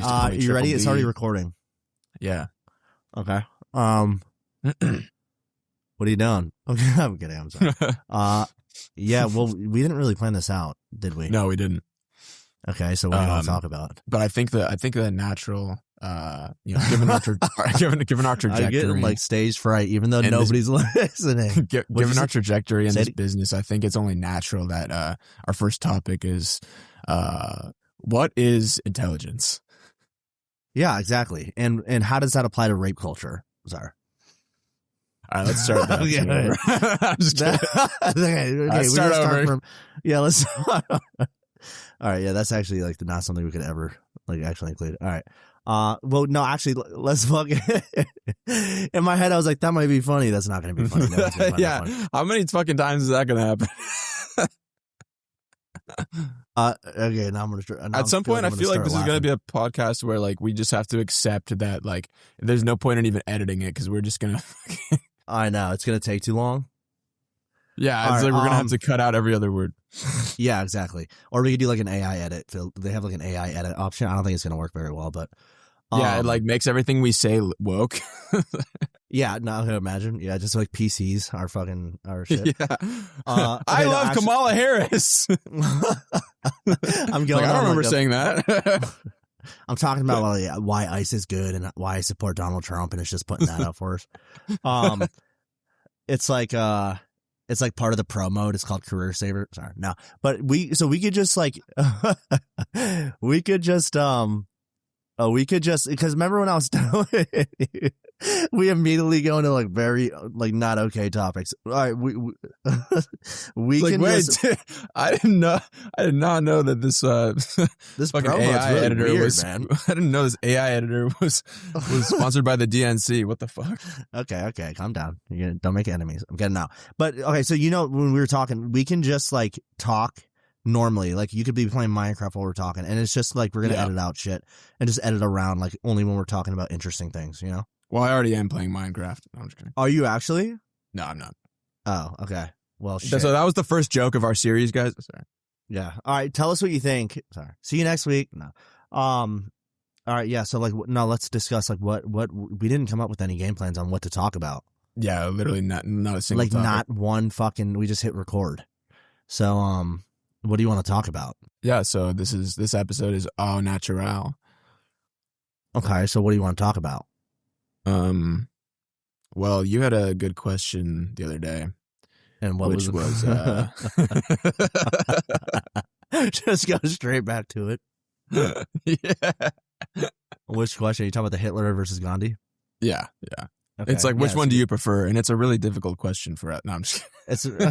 right. You ready? It's already recording. Yeah. Okay. What are you doing? Okay, I'm kidding. I'm sorry. Yeah. Well, we didn't really plan this out, did we? No, we didn't. Okay. So what do you want to talk about? But I think the natural, given our trajectory, I get like stage fright, even though nobody's listening. Given our trajectory in this business, I think it's only natural that our first topic is what is intelligence? Yeah, exactly. And how does that apply to rape culture? Sorry. All right, let's start that. I'm just kidding. Okay, let's start over. Let's. All right, yeah, that's actually like not something we could ever like actually include. All right. Well, no, actually, let's fucking. In my head, I was like, that might be funny. That's not going to be funny. Yeah. Funny. How many fucking times is that going to happen? Okay, now I'm going to. At some point, I feel like this is going to be a podcast where like we just have to accept that like there's no point in even editing it because we're just going to. I know it's going to take too long. Yeah, it's like we're going to have to cut out every other word. Yeah, exactly. Or we could do like an AI edit. They have like an AI edit option. I don't think it's going to work very well, but yeah, it like makes everything we say woke. Yeah, no, I can imagine. Yeah, just like PCs are fucking our shit. Yeah. I love Kamala Harris. I'm going. Like, I don't remember saying that. I'm talking about why ICE is good and why I support Donald Trump, and it's just putting that out for us. It's like part of the promo. It's called Career Saver. Sorry, no, but we could just like because remember when I was we immediately go into like very like not okay topics. All right, we like, can wait, I did not know that this fucking AI really editor weird, was man. I didn't know this AI editor was sponsored by the DNC. What the fuck? Okay, calm down. Don't make enemies. I'm getting out. But okay, so when we were talking, we can just like talk normally. Like you could be playing Minecraft while we're talking, and it's just like we're gonna edit out shit and just edit around like only when we're talking about interesting things, you know? Well, I already am playing Minecraft. No, I'm just kidding. Are you actually? No, I'm not. Oh, okay. Well, shit. So that was the first joke of our series, guys. Sorry. Yeah. All right. Tell us what you think. Sorry. See you next week. No. All right. Yeah. So like, no, let's discuss like what we didn't come up with any game plans on what to talk about. Yeah, literally not a single like topic. Not one fucking. We just hit record. So what do you want to talk about? Yeah. So this episode is au natural. Okay. So what do you want to talk about? Well, you had a good question the other day. And what was just go straight back to it. Yeah. Which question? Are you talking about the Hitler versus Gandhi? Yeah. Okay. It's like, which one do you prefer? And it's a really difficult question for us. No, I'm just kidding.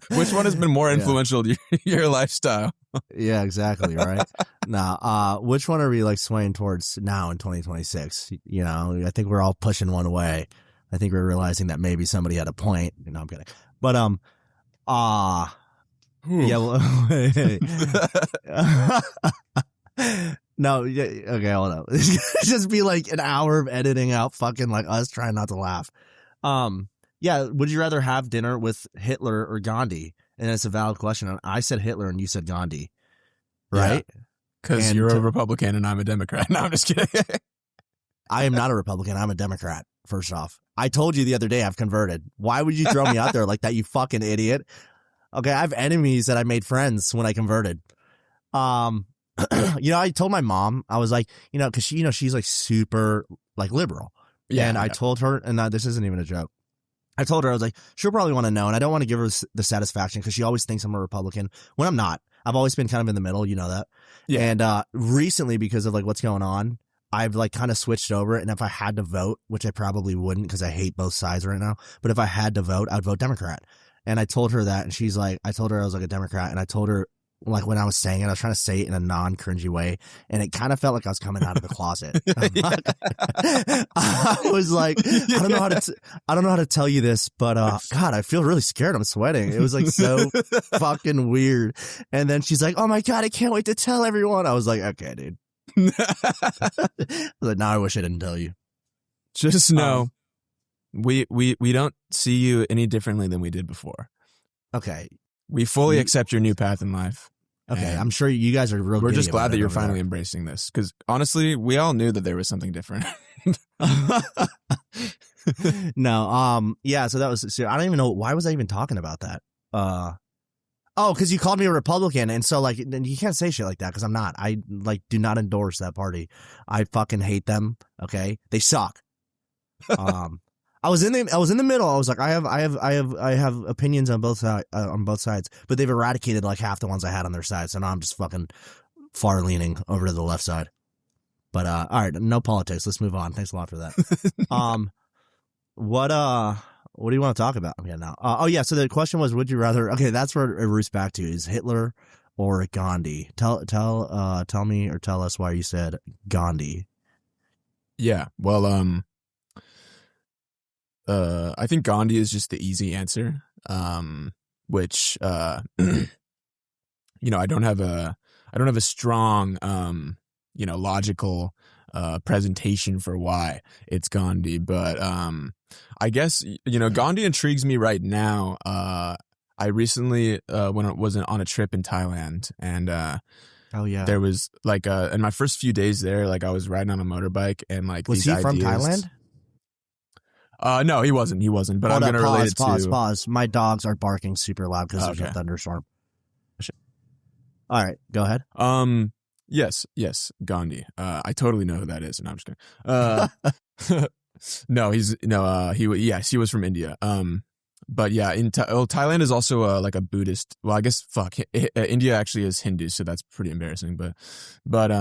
Which one has been more influential to your lifestyle? Yeah, exactly. Right. Now, which one are we like swaying towards now in 2026? You know, I think we're all pushing one way. I think we're realizing that maybe somebody had a point. No, I'm kidding. But, yeah, well, no, yeah, okay, hold up. It's just be like an hour of editing out fucking like us trying not to laugh. Yeah, would you rather have dinner with Hitler or Gandhi? And it's a valid question. And I said Hitler and you said Gandhi, right? Because you're a Republican and I'm a Democrat. No, I'm just kidding. I am not a Republican. I'm a Democrat, first off. I told you the other day I've converted. Why would you throw me out there like that, you fucking idiot? Okay, I have enemies that I made friends when I converted. I told my mom, I was like, because she's like super like liberal. Yeah. And I told her, and this isn't even a joke. I told her, I was like, she'll probably want to know. And I don't want to give her the satisfaction because she always thinks I'm a Republican when I'm not. I've always been kind of in the middle. You know that. Yeah. And recently, because of like what's going on, I've like kind of switched over. And if I had to vote, which I probably wouldn't because I hate both sides right now. But if I had to vote, I'd vote Democrat. And I told her that. And she's like, I told her I was like a Democrat. And I told her, like when I was saying it, I was trying to say it in a non-cringy way, and it kind of felt like I was coming out of the closet. I was like, I don't know how to tell you this, but God, I feel really scared. I'm sweating. It was like so fucking weird. And then she's like, oh my God, I can't wait to tell everyone. I was like, okay, dude. I was like, now I wish I didn't tell you. Just know, we don't see you any differently than we did before. Okay. We fully accept your new path in life. Okay, I'm sure you guys are real. We're just glad that you're finally embracing this, because honestly, we all knew that there was something different. No, yeah. So that was. So I don't even know why was I even talking about that. Oh, because you called me a Republican, and so like you can't say shit like that because I'm not. I like do not endorse that party. I fucking hate them. Okay, they suck. I was in the middle. I was like, I have opinions on both sides, but they've eradicated like half the ones I had on their side. So now I'm just fucking far leaning over to the left side. But all right, no politics. Let's move on. Thanks a lot for that. What do you want to talk about? Okay, now. Oh yeah. So the question was, would you rather? Okay, that's where it roots back to: is Hitler or Gandhi? Tell me or tell us why you said Gandhi. Yeah. Well, I think Gandhi is just the easy answer, which, I don't have a strong, logical, presentation for why it's Gandhi, but, I guess, Gandhi intrigues me right now. I recently, when I was on a trip in Thailand, and, oh yeah, there was like, in my first few days there, like I was riding on a motorbike, and like, was he from Thailand? No, he wasn't. But I'm going to relate it to... Pause. My dogs are barking super loud because there's a thunderstorm. All right, go ahead. Yes, Gandhi. I totally know who that is, and I'm just kidding. He was from India. But yeah, Thailand is also like a Buddhist. Well, I guess India actually is Hindu, so that's pretty embarrassing. But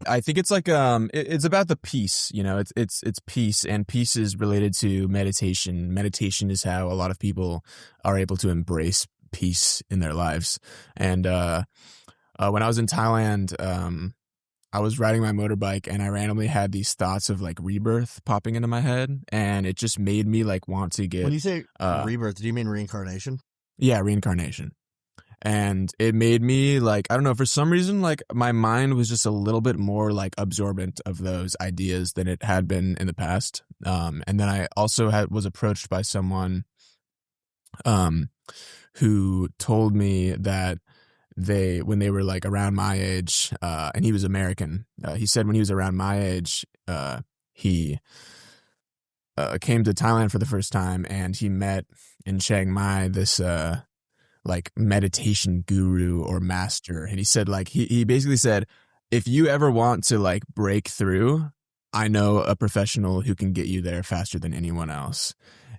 I think it's like it's about the peace, it's peace, and peace is related to meditation. Meditation is how a lot of people are able to embrace peace in their lives. And when I was in Thailand, I was riding my motorbike, and I randomly had these thoughts of like rebirth popping into my head, and it just made me like want to get... When you say rebirth, do you mean reincarnation? Yeah, reincarnation. And it made me like, I don't know, for some reason, like my mind was just a little bit more like absorbent of those ideas than it had been in the past. And then I also was approached by someone who told me that when they were like around my age, and he was American, he said when he was around my age, he came to Thailand for the first time, and he met in Chiang Mai this like meditation guru or master. And he said like, he basically said, if you ever want to like break through, I know a professional who can get you there faster than anyone else.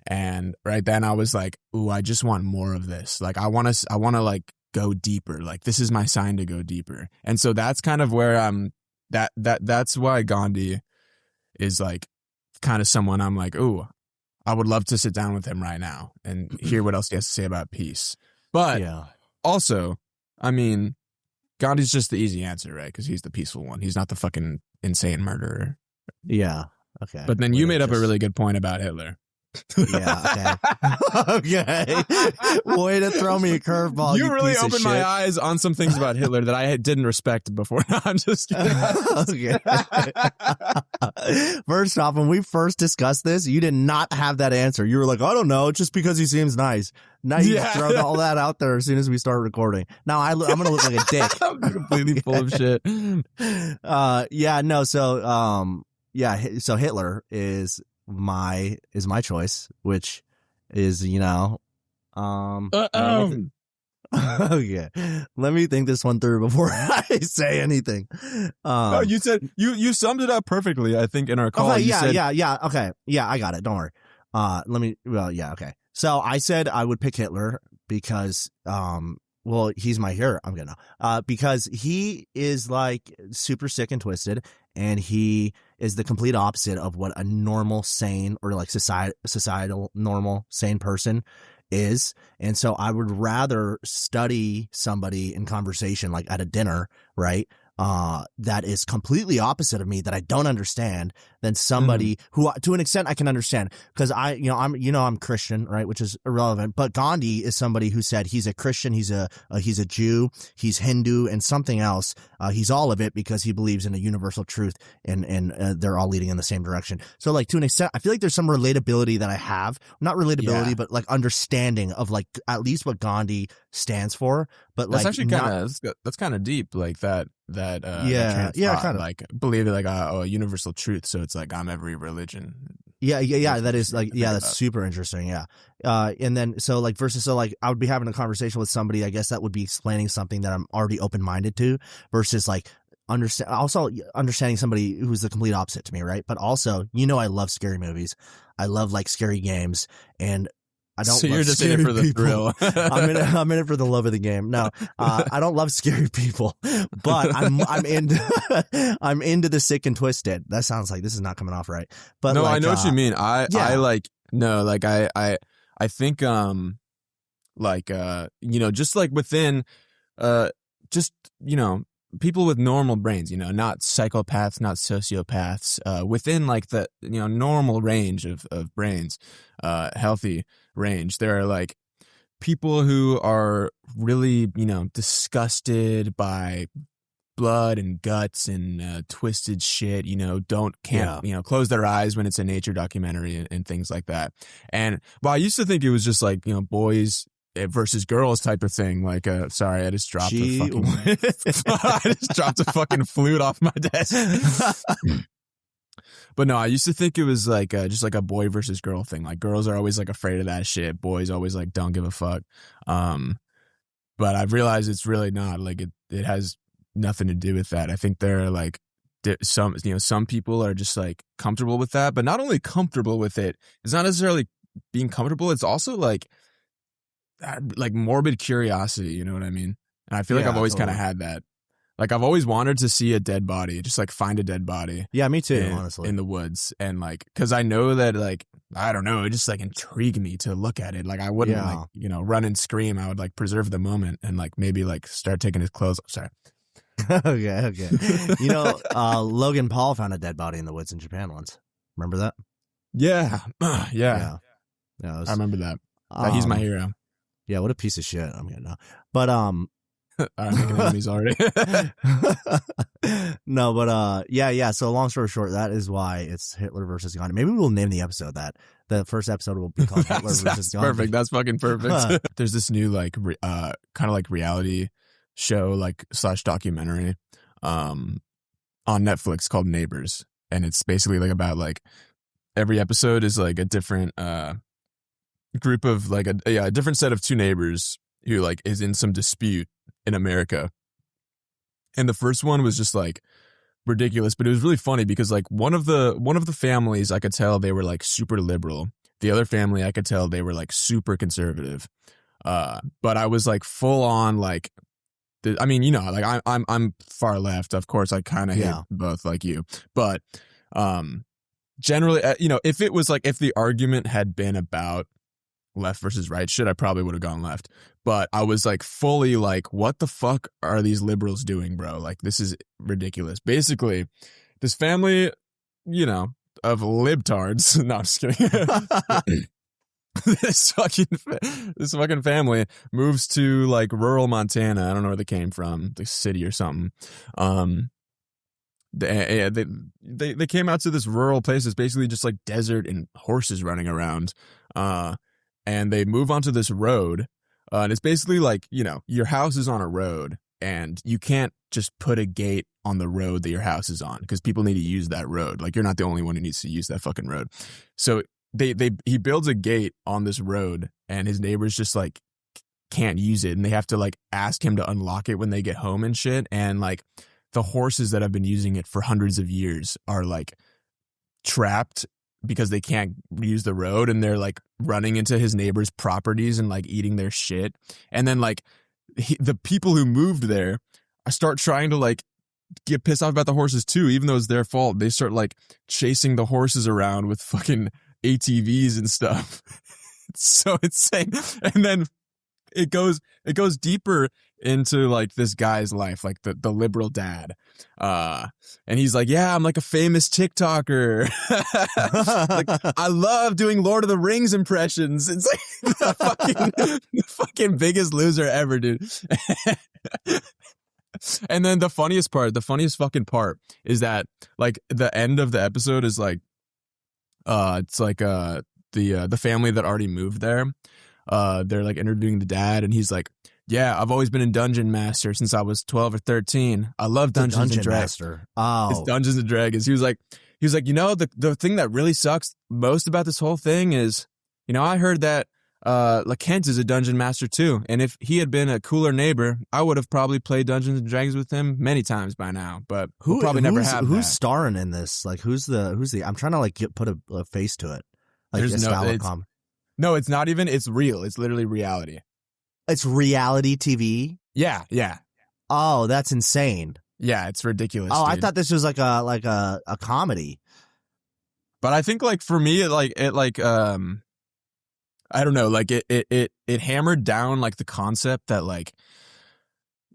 And right then I was like, ooh, I just want more of this. Like I want to like go deeper. Like this is my sign to go deeper. And so that's kind of where that's why Gandhi is like kind of someone I'm like, ooh, I would love to sit down with him right now and hear what else he has to say about peace. But also, I mean, Gandhi's just the easy answer, right? Because he's the peaceful one. He's not the fucking insane murderer. Yeah. Okay. But then you made up a really good point about Hitler. Yeah. Okay. Way to throw me a curveball. You really opened my eyes on some things about Hitler that I didn't respect before. No, I'm just kidding. Okay. First off, when we first discussed this, you did not have that answer. You were like, I don't know, just because he seems nice. Now you throw all that out there as soon as we start recording. Now I'm going to look like a dick. I'm completely full of shit. So Hitler is my choice, which is, okay. Let me think this one through before I say anything. No, you said you summed it up perfully, I think, in our call. Okay, yeah. Okay. Yeah, I got it. Don't worry. Okay. So I said I would pick Hitler because, he's my hero. I'm gonna, because he is like super sick and twisted, and he is the complete opposite of what a normal, sane, or like societal normal, sane person is. And so I would rather study somebody in conversation, like at a dinner, right? That is completely opposite of me, that I don't understand, than somebody who, to an extent, I can understand, because I'm Christian, right, which is irrelevant. But Gandhi is somebody who said he's a Christian, he's a Jew, he's Hindu, and something else. He's all of it because he believes in a universal truth, and they're all leading in the same direction. So like, to an extent, I feel like there's some relatability that I have, not relatability, but like understanding of like at least what Gandhi stands for. But that's like, actually that's kind of deep, like that kind of like believe it, like a universal truth. So it's like I'm every religion. Yeah. That is like, that's super interesting. Yeah. And then so like I would be having a conversation with somebody, I guess that would be explaining something that I'm already open-minded to, versus like understanding somebody who's the complete opposite to me. Right. But also, I love scary movies. I love like scary games, and I don't. So you're just in it for the thrill. I'm in it for the love of the game. No, I don't love scary people, but I'm into the sick and twisted. That sounds like this is not coming off right. But no, like, I know what you mean. I think just like within people with normal brains, not psychopaths, not sociopaths, within like the normal range of brains, healthy range, there are like people who are really disgusted by blood and guts and twisted shit, can't close their eyes when it's a nature documentary and things like that. And I used to think it was just like boys versus girls type of thing. Like, sorry, I just dropped a fucking flute off my desk. But no, I used to think it was like just like a boy versus girl thing. Like girls are always like afraid of that shit. Boys always like don't give a fuck. But I've realized it's really not. Like it has nothing to do with that. I think there are like some people are just like comfortable with that, but not only comfortable with it. It's not necessarily being comfortable. It's also like morbid curiosity, you know what I mean? And I feel like I've always kind of had that. Like I've always wanted to see a dead body, just like find a dead body. Yeah, me too, honestly. In the woods. And like, cause I know that like, I don't know, it just like intrigued me to look at it. Like I wouldn't run and scream. I would like preserve the moment and like maybe like start taking his clothes off. Sorry. Okay. Logan Paul found a dead body in the woods in Japan once. Remember that? Yeah. Yeah, I remember that. He's my hero. Yeah, what a piece of shit. I'm getting but I'm making enemies already. No, but yeah. So long story short, that is why it's Hitler versus Gandhi. Maybe we'll name the episode that. The first episode will be called Hitler versus Gandhi. Perfect. That's fucking perfect. There's this new like kind of like reality show like / documentary on Netflix called Neighbors, and it's basically like about like every episode is like a different group of like a different set of two neighbors who like is in some dispute in America. And the first one was just like ridiculous, but it was really funny because like one of the families, I could tell they were like super liberal. The other family, I could tell they were like super conservative. But I was like full on like, I mean, like I'm far left. Of course, I kind of hate both like you, but generally, if the argument had been about left versus right shit, I probably would have gone left. But I was like fully like, what the fuck are these liberals doing, bro? Like, this is ridiculous. Basically, this family, of libtards. No, I'm just kidding. This fucking family moves to like rural Montana. I don't know where they came from, the city or something. They came out to this rural place. It's basically just like desert and horses running around. And they move onto this road. And it's basically like, your house is on a road and you can't just put a gate on the road that your house is on because people need to use that road. Like, you're not the only one who needs to use that fucking road. So he builds a gate on this road and his neighbors just like can't use it. And they have to like ask him to unlock it when they get home and shit. And like the horses that have been using it for hundreds of years are like trapped because they can't use the road, and they're like running into his neighbors' properties and like eating their shit. And then like the people who moved there start trying to like get pissed off about the horses too, even though it's their fault. They start like chasing the horses around with fucking ATVs and stuff. It's so insane. And then it goes deeper into like this guy's life, like the liberal dad. And he's like, yeah, I'm like a famous TikToker. Like, I love doing Lord of the Rings impressions. It's like the fucking biggest loser ever, dude. And then the funniest fucking part is that like the end of the episode is like, it's like the family that already moved there. They're like interviewing the dad, and he's like, yeah, I've always been a dungeon master since I was 12 or 13. I love Dungeons and Dragons. It's Dungeons and Dragons. He was like, you know, the thing that really sucks most about this whole thing is, you know, I heard that Kent is a dungeon master too, and if he had been a cooler neighbor, I would have probably played Dungeons and Dragons with him many times by now. But we'll probably never have. Who's starring in this? Like, who's the? I'm trying to like put a face to it. Like, there's no, it's not even. It's real. It's literally reality. It's reality TV. Yeah. Oh, that's insane. Yeah, it's ridiculous. Oh, dude. I thought this was like a comedy. But I think like for me, I don't know, like it hammered down like the concept that like,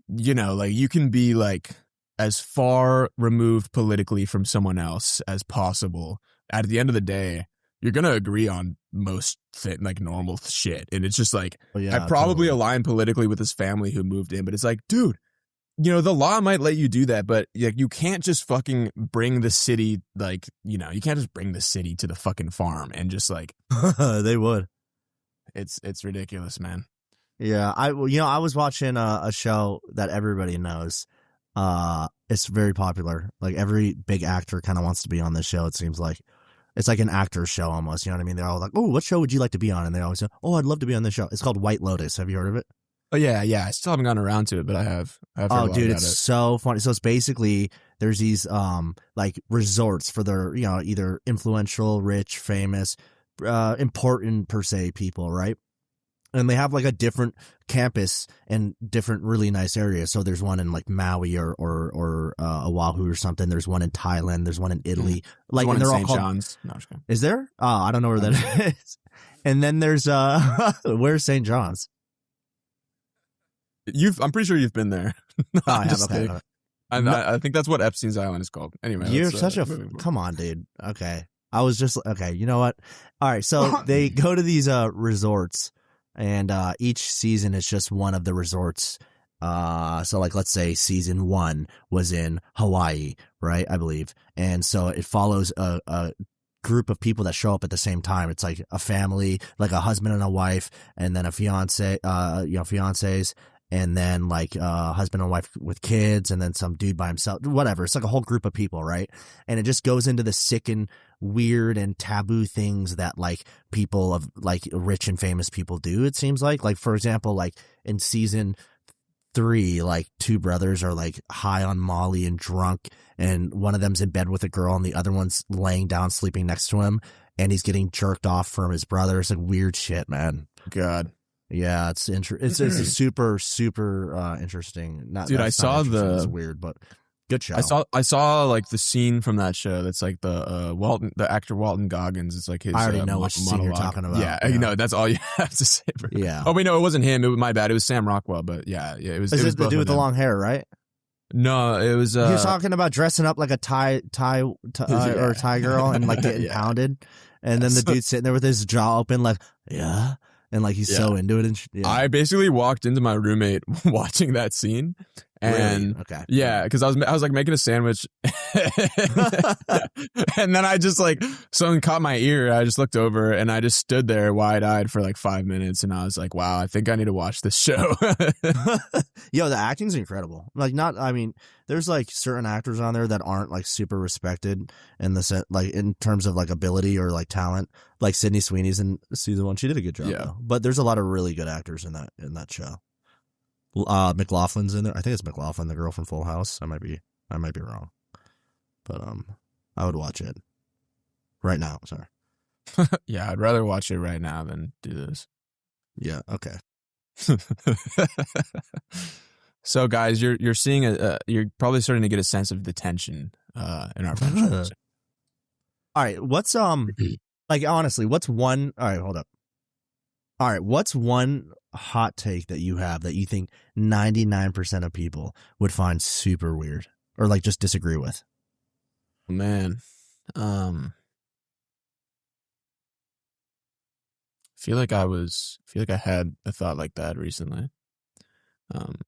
you know, like you can be like as far removed politically from someone else as possible. At the end of the day, you're going to agree on most like normal shit. And it's just like, I probably align politically with his family who moved in, but it's like, dude, you know, the law might let you do that, but like, you can't just fucking bring the city, like, you know, you can't just bring the city to the fucking farm and just like, they would. It's ridiculous, man. Yeah. I was watching a show that everybody knows. It's very popular. Like every big actor kind of wants to be on this show. It seems like it's like an actor's show almost. You know what I mean? They're all like, "Oh, what show would you like to be on?" And they always say, "Oh, I'd love to be on this show." It's called White Lotus. Have you heard of it? Oh yeah. I still haven't gotten around to it, but I have. Oh, dude, it's so funny. So it's basically there's these like resorts for their, you know, either influential, rich, famous, important per se people, right? And they have like a different campus and different really nice areas. So there's one in like Maui or Oahu or something. There's one in Thailand. There's one in Italy. Like, one and in they're all St. called. John's. No, I'm just kidding. Is there? Oh, I don't know where that is. And then there's where's St. John's? I'm pretty sure you've been there. No, oh, I have. Okay. I think that's what Epstein's Island is called. Anyway, you're such a come on, dude. Okay, I was just okay. You know what? All right, so they go to these resorts. And each season is just one of the resorts. So like let's say season 1 was in Hawaii, right? I believe. And so it follows a group of people that show up at the same time. It's like a family, like a husband and a wife, and then a fiance, fiancés, and then like husband and wife with kids, and then some dude by himself, whatever. It's like a whole group of people, right? And it just goes into the sick and weird and taboo things that like people of like rich and famous people do, it seems like for example, like in season 3, like 2 brothers are like high on Molly and drunk, and one of them's in bed with a girl and the other one's laying down sleeping next to him, and he's getting jerked off from his brother. It's like weird shit, man. God. Yeah, it's a super interesting. Not, dude, I saw it's weird, but good show. I saw like the scene from that show. That's like the actor Walton Goggins. It's like his. I already know which scene you're talking about. Yeah, you know that's all you have to say. Yeah. Oh wait, no, it wasn't him. It was my bad. It was Sam Rockwell. But yeah, it was. Is it was the dude with the long hair, right? No, it was. You're talking about dressing up like a Thai or a Thai girl and like getting pounded, and then the dude sitting there with his jaw open, like yeah. And like he's so into it, and I basically walked into my roommate watching that scene, and really? Okay, yeah, because I was like making a sandwich, and then I just like someone caught my ear. I just looked over and I just stood there wide eyed for like 5 minutes, and I was like, wow, I think I need to watch this show. Yo, the acting's incredible. Like there's like certain actors on there that aren't like super respected in the set, like in terms of like ability or like talent. Like Sydney Sweeney's in season 1, she did a good job though. But there's a lot of really good actors in that show. McLaughlin's in there. I think it's McLaughlin, the girl from Full House. I might be wrong, but I would watch it right now. Sorry. Yeah, I'd rather watch it right now than do this. Yeah. Okay. So, guys, you're seeing you're probably starting to get a sense of the tension in our friendship. All right, what's like honestly, what's one? All right, hold up. All right, what's one hot take that you have that you think 99% of people would find super weird or like just disagree with? Man, feel like I had a thought like that recently.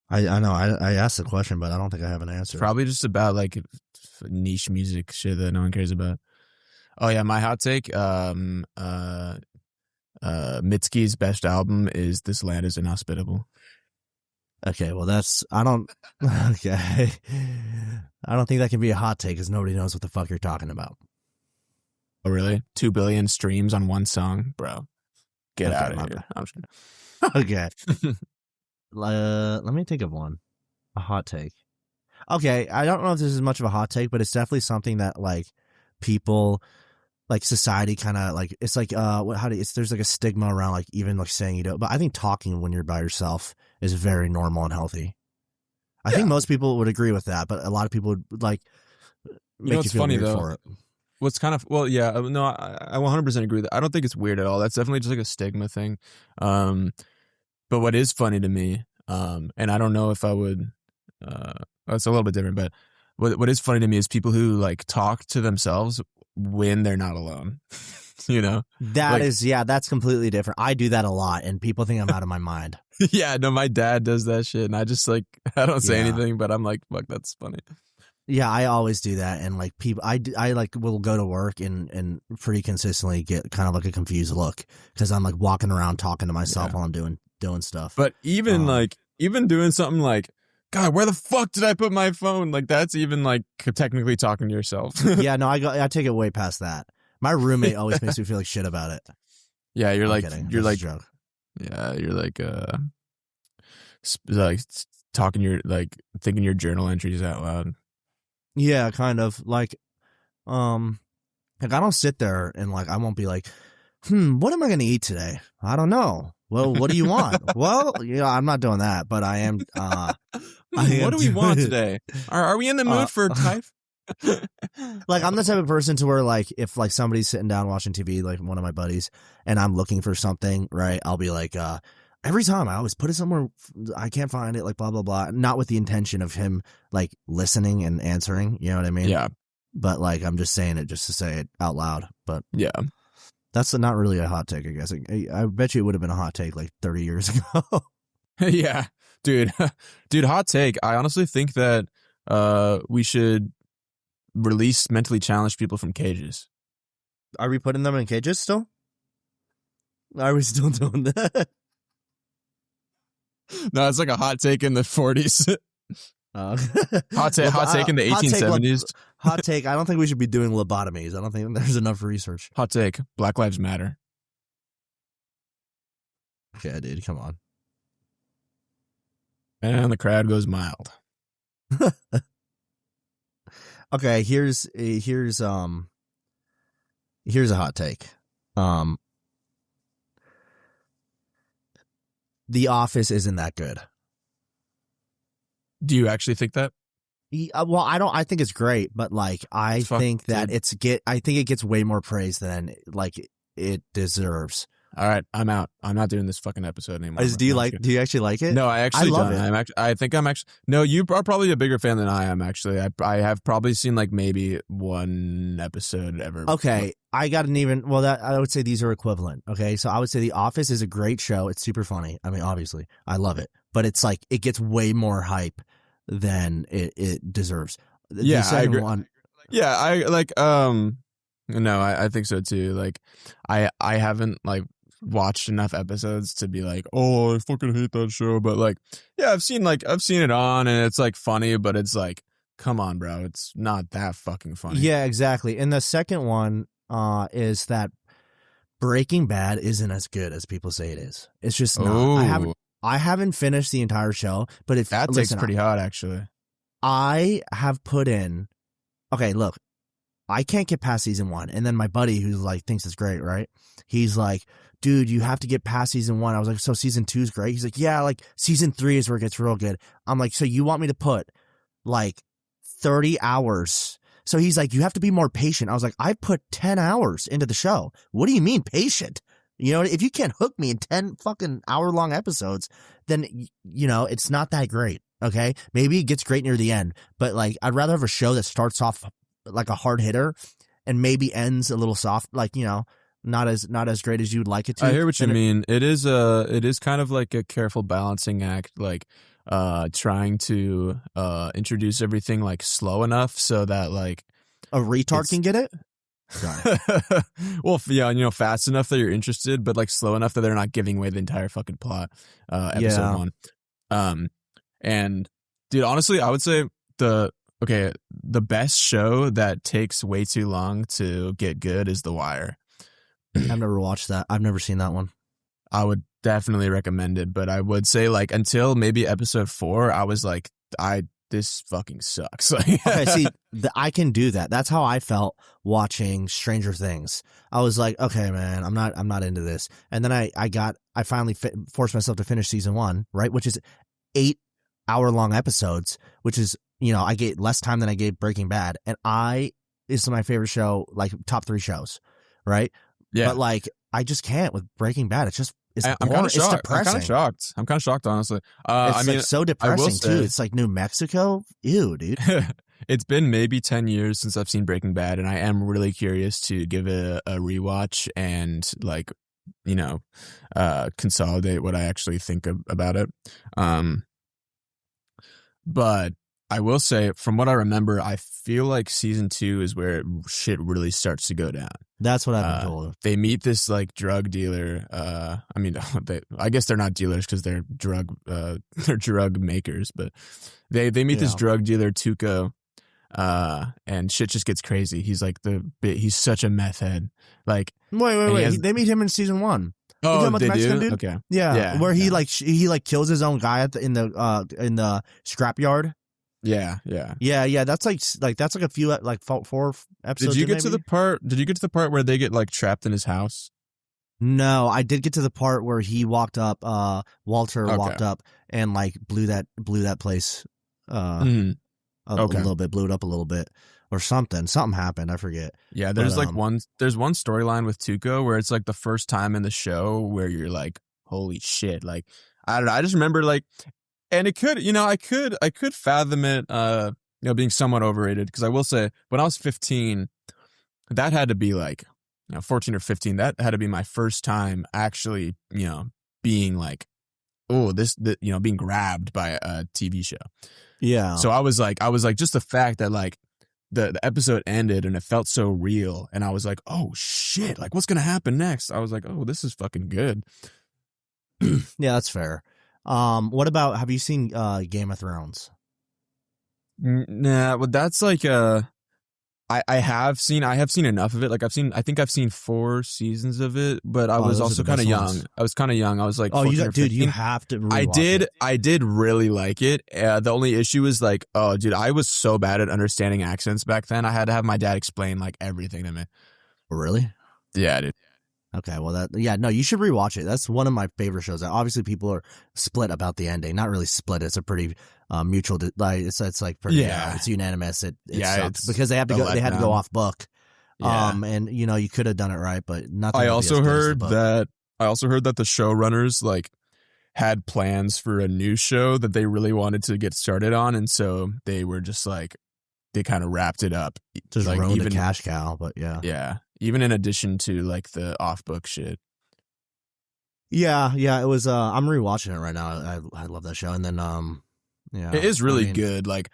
I know I asked the question, but I don't think I have an answer. Probably just about like niche music shit that no one cares about. Oh yeah, my hot take. Mitski's best album is "This Land Is Inhospitable." Okay, well I don't think that can be a hot take because nobody knows what the fuck you're talking about. Oh really? 2 billion streams on one song, bro. Get Okay, out of my here. bad. Okay. Let me think of one. A hot take. Okay, I don't know if this is much of a hot take, but it's definitely something that like people, like society, kind of like it's like there's like a stigma around like even like saying you don't. But I think talking when you're by yourself is very normal and healthy. I think most people would agree with that, but a lot of people would like make you feel funny, weird though? for it. What's kind of no, I 100% agree with that. I don't think it's weird at all. That's definitely just like a stigma thing. But what is funny to me, and I don't know if I would, it's a little bit different, but what is funny to me is people who like talk to themselves when they're not alone. You know, that's completely different. I do that a lot, and people think I'm out of my mind. Yeah, no, my dad does that shit, and I just like I don't say anything, but I'm like, fuck, that's funny. Yeah, I always do that, and like people, I like will go to work and pretty consistently get kind of like a confused look because I'm like walking around talking to myself while I'm doing stuff. But even even doing something like, God, where the fuck did I put my phone? Like that's even like technically talking to yourself. Yeah, no, I take it way past that. My roommate always makes me feel like shit about it. Yeah, you're like kidding. you're That's like a joke. Yeah, you're like talking your like thinking your journal entries out loud. Yeah, kind of like I don't sit there and like I won't be like, what am I gonna eat today? I don't know. Well, what do you want? Well, I'm not doing that, but I am. What do we want today? Are we in the mood for type? Like I'm the type of person to where like if like somebody's sitting down watching TV, like one of my buddies, and I'm looking for something, right? I'll be like, every time I always put it somewhere I can't find it, like blah blah blah. Not with the intention of him like listening and answering, you know what I mean? Yeah. But like I'm just saying it just to say it out loud. But yeah, that's not really a hot take, I guess. I bet you it would have been a hot take like 30 years ago. Yeah, dude, hot take. I honestly think that we should release mentally challenged people from cages. Are we putting them in cages still? Are we still doing that? No, it's like a hot take in the 40s. Hot take in the 1870s. Hot take. I don't think we should be doing lobotomies. I don't think there's enough research. Hot take. Black Lives Matter. Okay, dude, come on. And the crowd goes mild. Okay, here's a hot take. The Office isn't that good. Do you actually think that? Well, I don't. I think it's great, but like I think that I think it gets way more praise than like it deserves. All right, I'm out. I'm not doing this fucking episode anymore. Do you actually like it? No, I actually love don't. it. I think I'm actually. No, you are probably a bigger fan than I am. Actually, I have probably seen like maybe one episode ever. Okay, I got an even. Well, that I would say these are equivalent. Okay, so I would say The Office is a great show. It's super funny. I mean, obviously, I love it, but it's like it gets way more hype than it deserves. Yeah, I agree. Yeah, I like. No, I think so too. Like, I haven't like watched enough episodes to be like, oh, I fucking hate that show. But like, yeah, I've seen it on, and it's like funny, but it's like, come on, bro, it's not that fucking funny. Yeah, exactly. And the second one is that Breaking Bad isn't as good as people say it is. It's just not. Ooh. I haven't finished the entire show, but if that takes pretty hot, actually. I have put in. Okay, look, I can't get past season 1, and then my buddy who's like thinks it's great, right? He's like, dude, you have to get past season 1. I was like, so season 2 is great. He's like, yeah, like season 3 is where it gets real good. I'm like, so you want me to put like 30 hours? So he's like, you have to be more patient. I was like, I put 10 hours into the show. What do you mean patient? You know, if you can't hook me in 10 fucking hour-long episodes, then, you know, it's not that great, okay? Maybe it gets great near the end, but, like, I'd rather have a show that starts off like a hard hitter and maybe ends a little soft, like, you know, not as great as you'd like it to. I hear what you mean. It is kind of like a careful balancing act, like trying to introduce everything like slow enough so that like a retard can get it. Well, yeah, you know, fast enough that you're interested, but like slow enough that they're not giving away the entire fucking plot. Episode 1. And dude, honestly, I would say the best show that takes way too long to get good is The Wire. I've never watched that. I've never seen that one. I would definitely recommend it, but I would say like until maybe episode 4, I was like, this fucking sucks. Okay, see, I can do that. That's how I felt watching Stranger Things. I was like, okay, man, I'm not into this. And then I finally forced myself to finish season 1, right, which is 8 hour-long episodes, which is, you know, I gave less time than I gave Breaking Bad, and it's my favorite show, like top 3 shows, right? Yeah. But like, I just can't with Breaking Bad. It's just. I'm kind of shocked. It's depressing. I'm kind of shocked, honestly. It's I mean, like so depressing too. It's like New Mexico. Ew, dude. It's been maybe 10 years since I've seen Breaking Bad, and I am really curious to give it a rewatch and like, you know, consolidate what I actually think about it. But I will say, from what I remember, I feel like season 2 is where shit really starts to go down. That's what I've been told. They meet this like drug dealer. I mean, I guess they're not dealers because they're drug makers. But they meet this drug dealer Tuco, and shit just gets crazy. He's like he's such a meth head. Like wait. They meet him in season 1. Oh, they do? Dude? Okay. Yeah, where he kills his own guy in the scrapyard. Yeah. That's like a few like 4 episodes. Did you get to the part where they get like trapped in his house? No, I did get to the part where he walked up. Walter walked up and like blew that place. A little bit, blew it up a little bit, or something. Something happened. I forget. Yeah, there's one storyline with Tuco where it's like the first time in the show where you're like, holy shit! Like I don't know. I just remember like. And it could, you know, I could fathom it, you know, being somewhat overrated, because I will say when I was 15, that had to be like, you know, 14 or 15. That had to be my first time actually, you know, being like, oh, you know, being grabbed by a TV show. Yeah. So I was like, just the fact that like the episode ended and it felt so real, and I was like, oh shit, like what's gonna happen next? I was like, oh, this is fucking good. Yeah, that's fair. What about, have you seen Game of Thrones? Nah, well, that's like I have seen enough of it. Like I think I've seen 4 seasons of it, but I was also kind of young. Ones. I was kind of young. I was like, dude, you have to. I did really like it. The only issue is like, oh, dude, I was so bad at understanding accents back then. I had to have my dad explain like everything to me. Really? Yeah, dude. Okay, well you should rewatch it. That's one of my favorite shows. Obviously, people are split about the ending. Not really split. It's a pretty mutual. Like it's like pretty. It's unanimous. It sucks because they had to go off book. Yeah. And you know you could have done it right, but nothing. I also heard that the showrunners like had plans for a new show that they really wanted to get started on, and so they were just like they kind of wrapped it up. Just like, ruined the cash cow, but yeah. Yeah. Even in addition to like the off book shit. Yeah, it was I'm rewatching it right now. I love that show. And then yeah. It is really good. Like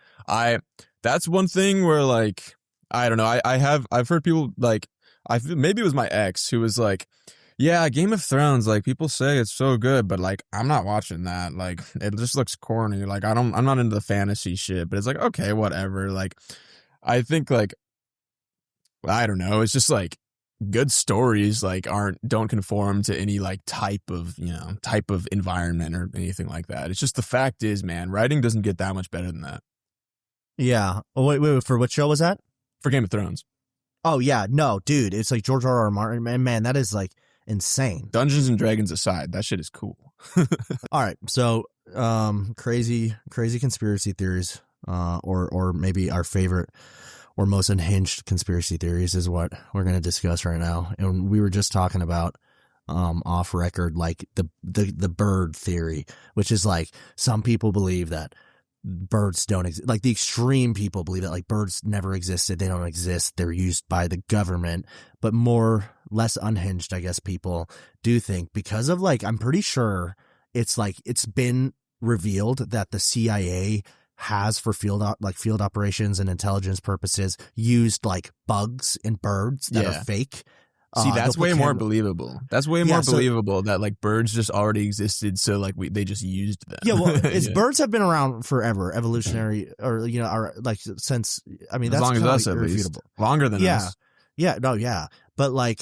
that's one thing where like I don't know, I've heard people like maybe it was my ex who was like, yeah, Game of Thrones, like people say it's so good, but like I'm not watching that. Like it just looks corny. Like I'm not into the fantasy shit, but it's like, okay, whatever. Like I think like I don't know, it's just like good stories like don't conform to any like type of environment or anything like that. It's just the fact is, man, writing doesn't get that much better than that. Yeah. Oh, wait, for what show was that? For Game of Thrones. Oh yeah, no, dude, it's like George R.R. Martin, man, that is like insane. Dungeons and Dragons aside, that shit is cool. All right, so crazy conspiracy theories, or maybe our favorite or most unhinged conspiracy theories is what we're going to discuss right now. And we were just talking about off record, like the bird theory, which is like some people believe that birds don't exist. Like the extreme people believe that like birds never existed. They don't exist. They're used by the government. But less unhinged, I guess, people do think because of like, I'm pretty sure it's like, it's been revealed that the CIA has for field operations and intelligence purposes used like bugs in birds that are fake. See, that's way more believable. That's way more believable that like birds just already existed. So like they just used them. Yeah. Well, birds have been around forever, evolutionary or, like since, I mean, that's as long as us, at least longer than us. Yeah. No. Yeah. But like,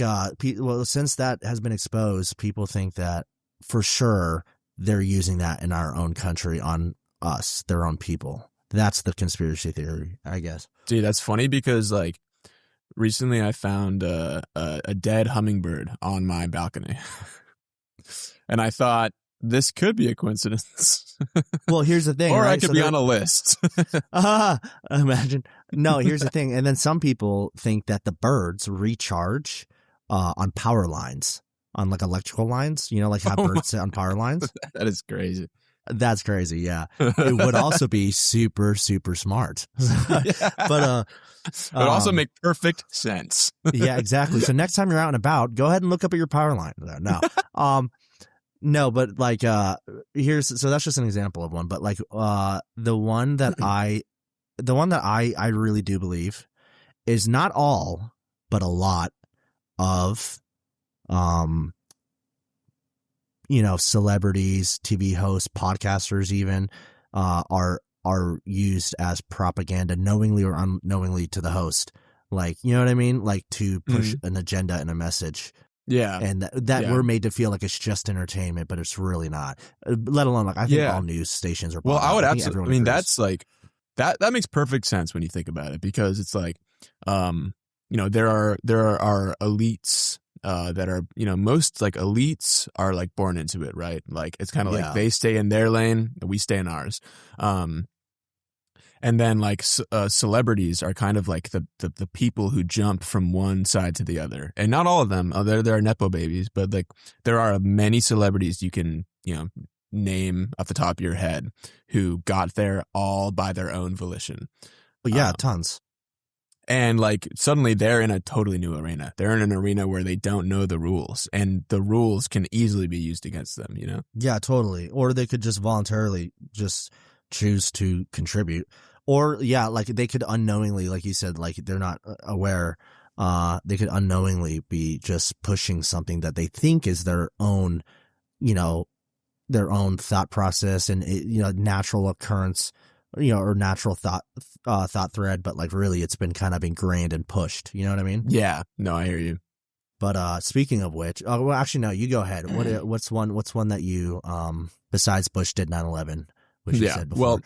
since that has been exposed, people think that for sure they're using that in our own country on us, their own people. That's the conspiracy theory, I guess. Dude, that's funny because like, recently, I found a dead hummingbird on my balcony, and I thought this could be a coincidence. Well, here's the thing, or right? I could be on a list. Imagine. No, here's the thing, and then some people think that the birds recharge on power lines, on like electrical lines. Like how birds sit on power lines. That is crazy. That's crazy. Yeah, it would also be super, super smart. But it would also make perfect sense. Yeah, exactly. So next time you're out and about, go ahead and look up at your power line. No, but like so that's just an example of one. But like the one that I really do believe is not all, but a lot of celebrities, TV hosts, podcasters even are used as propaganda knowingly or unknowingly to the host. Like, you know what I mean? Like to push an agenda and a message. Yeah. And that we're made to feel like it's just entertainment, but it's really not. Let alone like I think all news stations are. Well, I would absolutely. I mean, that's like that makes perfect sense when you think about it, because it's like, there are elites that are, most like elites are like born into it, right? Like it's kind of like they stay in their lane, we stay in ours. And then like celebrities are kind of like the people who jump from one side to the other, and not all of them. There are nepo babies, but like there are many celebrities you can name off the top of your head who got there all by their own volition. But yeah, tons. And like suddenly they're in a totally new arena. They're in an arena where they don't know the rules, and the rules can easily be used against them, Yeah, totally. Or they could just voluntarily just choose to contribute. Or like they could unknowingly, like you said, like they're not aware. They could unknowingly be just pushing something that they think is their own, their own thought process and natural occurrence. Or natural thought thread, but like really it's been kind of ingrained and pushed. You know what I mean? Yeah. No, I hear you. But speaking of which, well, actually, no, you go ahead. What's one that you, besides Bush did 9/11, which you said before?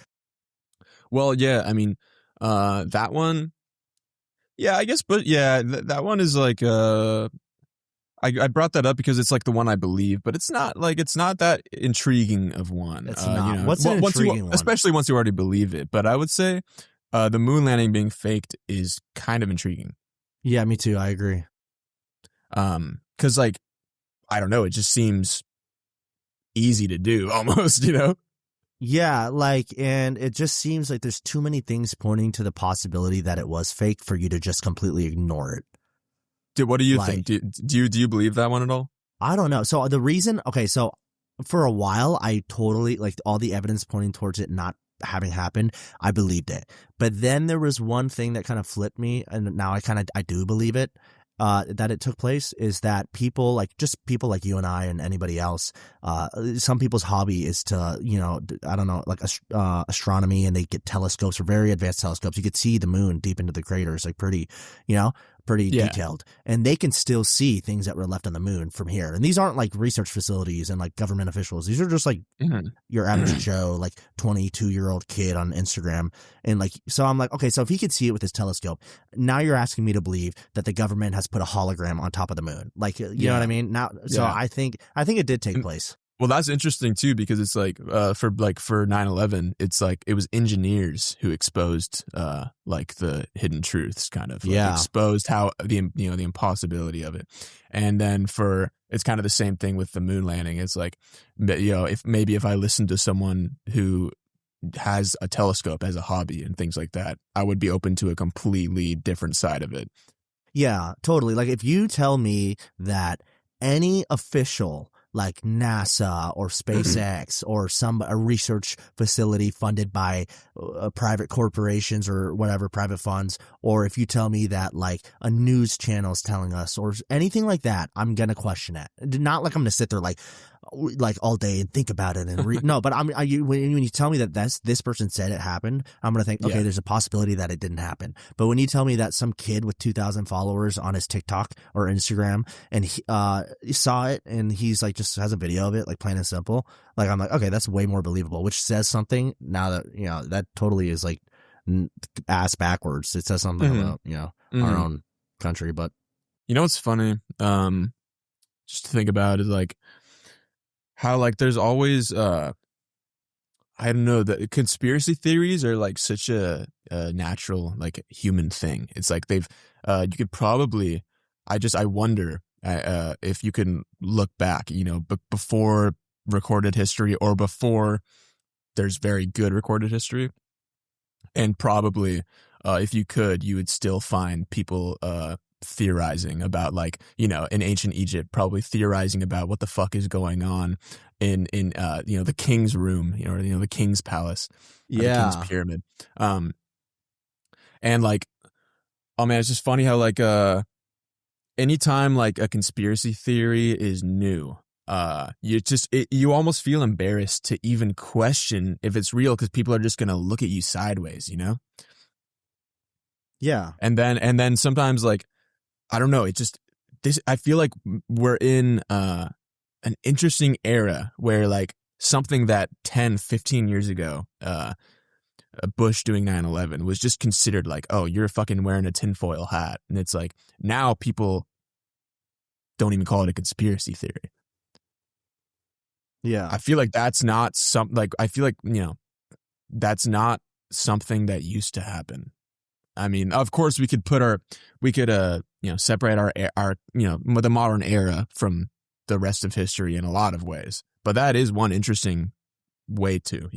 Well, yeah, I mean, that one, yeah, I guess, but yeah, that one is like, I brought that up because it's like the one I believe, but it's not that intriguing of one. It's not. What's an intriguing one? Especially once you already believe it. But I would say the moon landing being faked is kind of intriguing. Yeah, me too. I agree. Because like, I don't know, it just seems easy to do almost, Yeah, like, and it just seems like there's too many things pointing to the possibility that it was fake for you to just completely ignore it. Dude, what do you think? Do you believe that one at all? I don't know. So the reason, so for a while, I totally, like all the evidence pointing towards it not having happened, I believed it. But then there was one thing that kind of flipped me, and now I do believe it, that it took place, is that people like you and I and anybody else, some people's hobby is to, I don't know, like astronomy, and they get telescopes or very advanced telescopes. You could see the moon deep into the craters, like pretty detailed, and they can still see things that were left on the moon from here. And these aren't like research facilities and like government officials. These are just like your average Joe, like 22-year-old kid on Instagram. And like, so I'm like, okay, so if he could see it with his telescope, now you're asking me to believe that the government has put a hologram on top of the moon. Like, you know what I mean? Now, so I think it did take place. Well, that's interesting too, because it's like for 9/11, it's like it was engineers who exposed like the hidden truths, kind of like Yeah. exposed how the impossibility of it. And then it's kind of the same thing with the moon landing. It's like, if I listened to someone who has a telescope as a hobby and things like that, I would be open to a completely different side of it. Yeah, totally. Like if you tell me that any official like NASA or SpaceX or a research facility funded by private corporations or whatever, private funds, or if you tell me that like a news channel is telling us or anything like that, I'm going to question it. Not like I'm going to sit there like all day and think about it and read. No, but when you tell me that this person said it happened, I'm going to think, okay, there's a possibility that it didn't happen. But when you tell me that some kid with 2,000 followers on his TikTok or Instagram and he saw it and he's like, just has a video of it, like plain and simple, like I'm like, okay, that's way more believable, which says something now that, that totally is like ass backwards. It says something about, our own country. But what's funny? Just to think about is like, how like there's always I don't know, the conspiracy theories are like such a natural like human thing. It's like you could probably I wonder if you can look back, before recorded history or before there's very good recorded history, and probably if you could, you would still find people theorizing about like, in ancient Egypt, probably theorizing about what the fuck is going on in the king's room, or the king's palace, or the king's pyramid. And like, oh man, it's just funny how like anytime like a conspiracy theory is new, you almost feel embarrassed to even question if it's real, because people are just gonna look at you sideways, Yeah. And then sometimes like, I don't know, I feel like we're in an interesting era where like something that 10, 15 years ago, Bush doing 9/11 was just considered like, oh, you're fucking wearing a tinfoil hat. And it's like, now people don't even call it a conspiracy theory. Yeah. I feel like that's not that's not something that used to happen. I mean, of course we could separate our the modern era from the rest of history in a lot of ways. But that is one interesting way to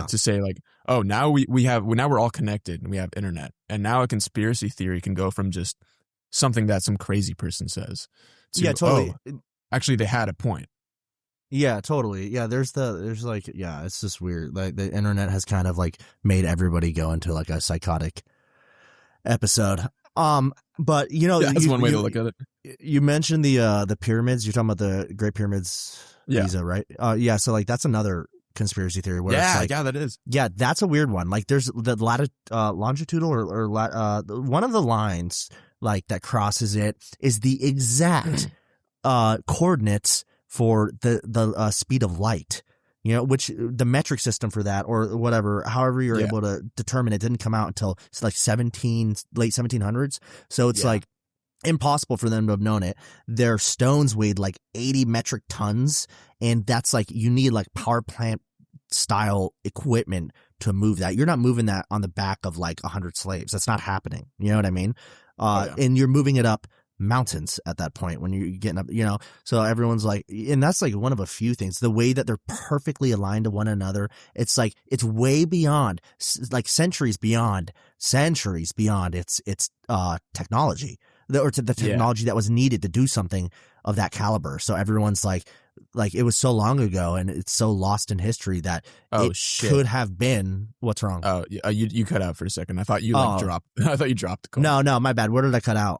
say like, oh, now we're all connected and we have internet, and now a conspiracy theory can go from just something that some crazy person says to, totally. Oh, actually they had a point. Yeah, totally. Yeah, there's like, yeah, it's just weird. Like the internet has kind of like made everybody go into like a psychotic episode. But that's one way to look at it. You mentioned the pyramids. You're talking about the Great Pyramids, Giza, right? Yeah. So like that's another conspiracy theory where it's like, that is. Yeah, that's a weird one. Like there's the longitudinal or one of the lines like that crosses it is the exact coordinates for the speed of light. Which the metric system for that or whatever, however you're able to determine it, didn't come out until it's like late 1700s. So it's like impossible for them to have known it. Their stones weighed like 80 metric tons. And that's like, you need like power plant style equipment to move that. You're not moving that on the back of like 100 slaves. That's not happening. You know what I mean? And you're moving it up mountains at that point when you're getting up, so everyone's like, and that's like one of a few things, the way that they're perfectly aligned to one another. It's like, it's way beyond, like centuries beyond its technology, the technology that was needed to do something of that caliber. So everyone's like it was so long ago and it's so lost in history that could have been. What's wrong? Oh, you cut out for a second. I thought you dropped. I thought you dropped the call. No, my bad. Where did I cut out?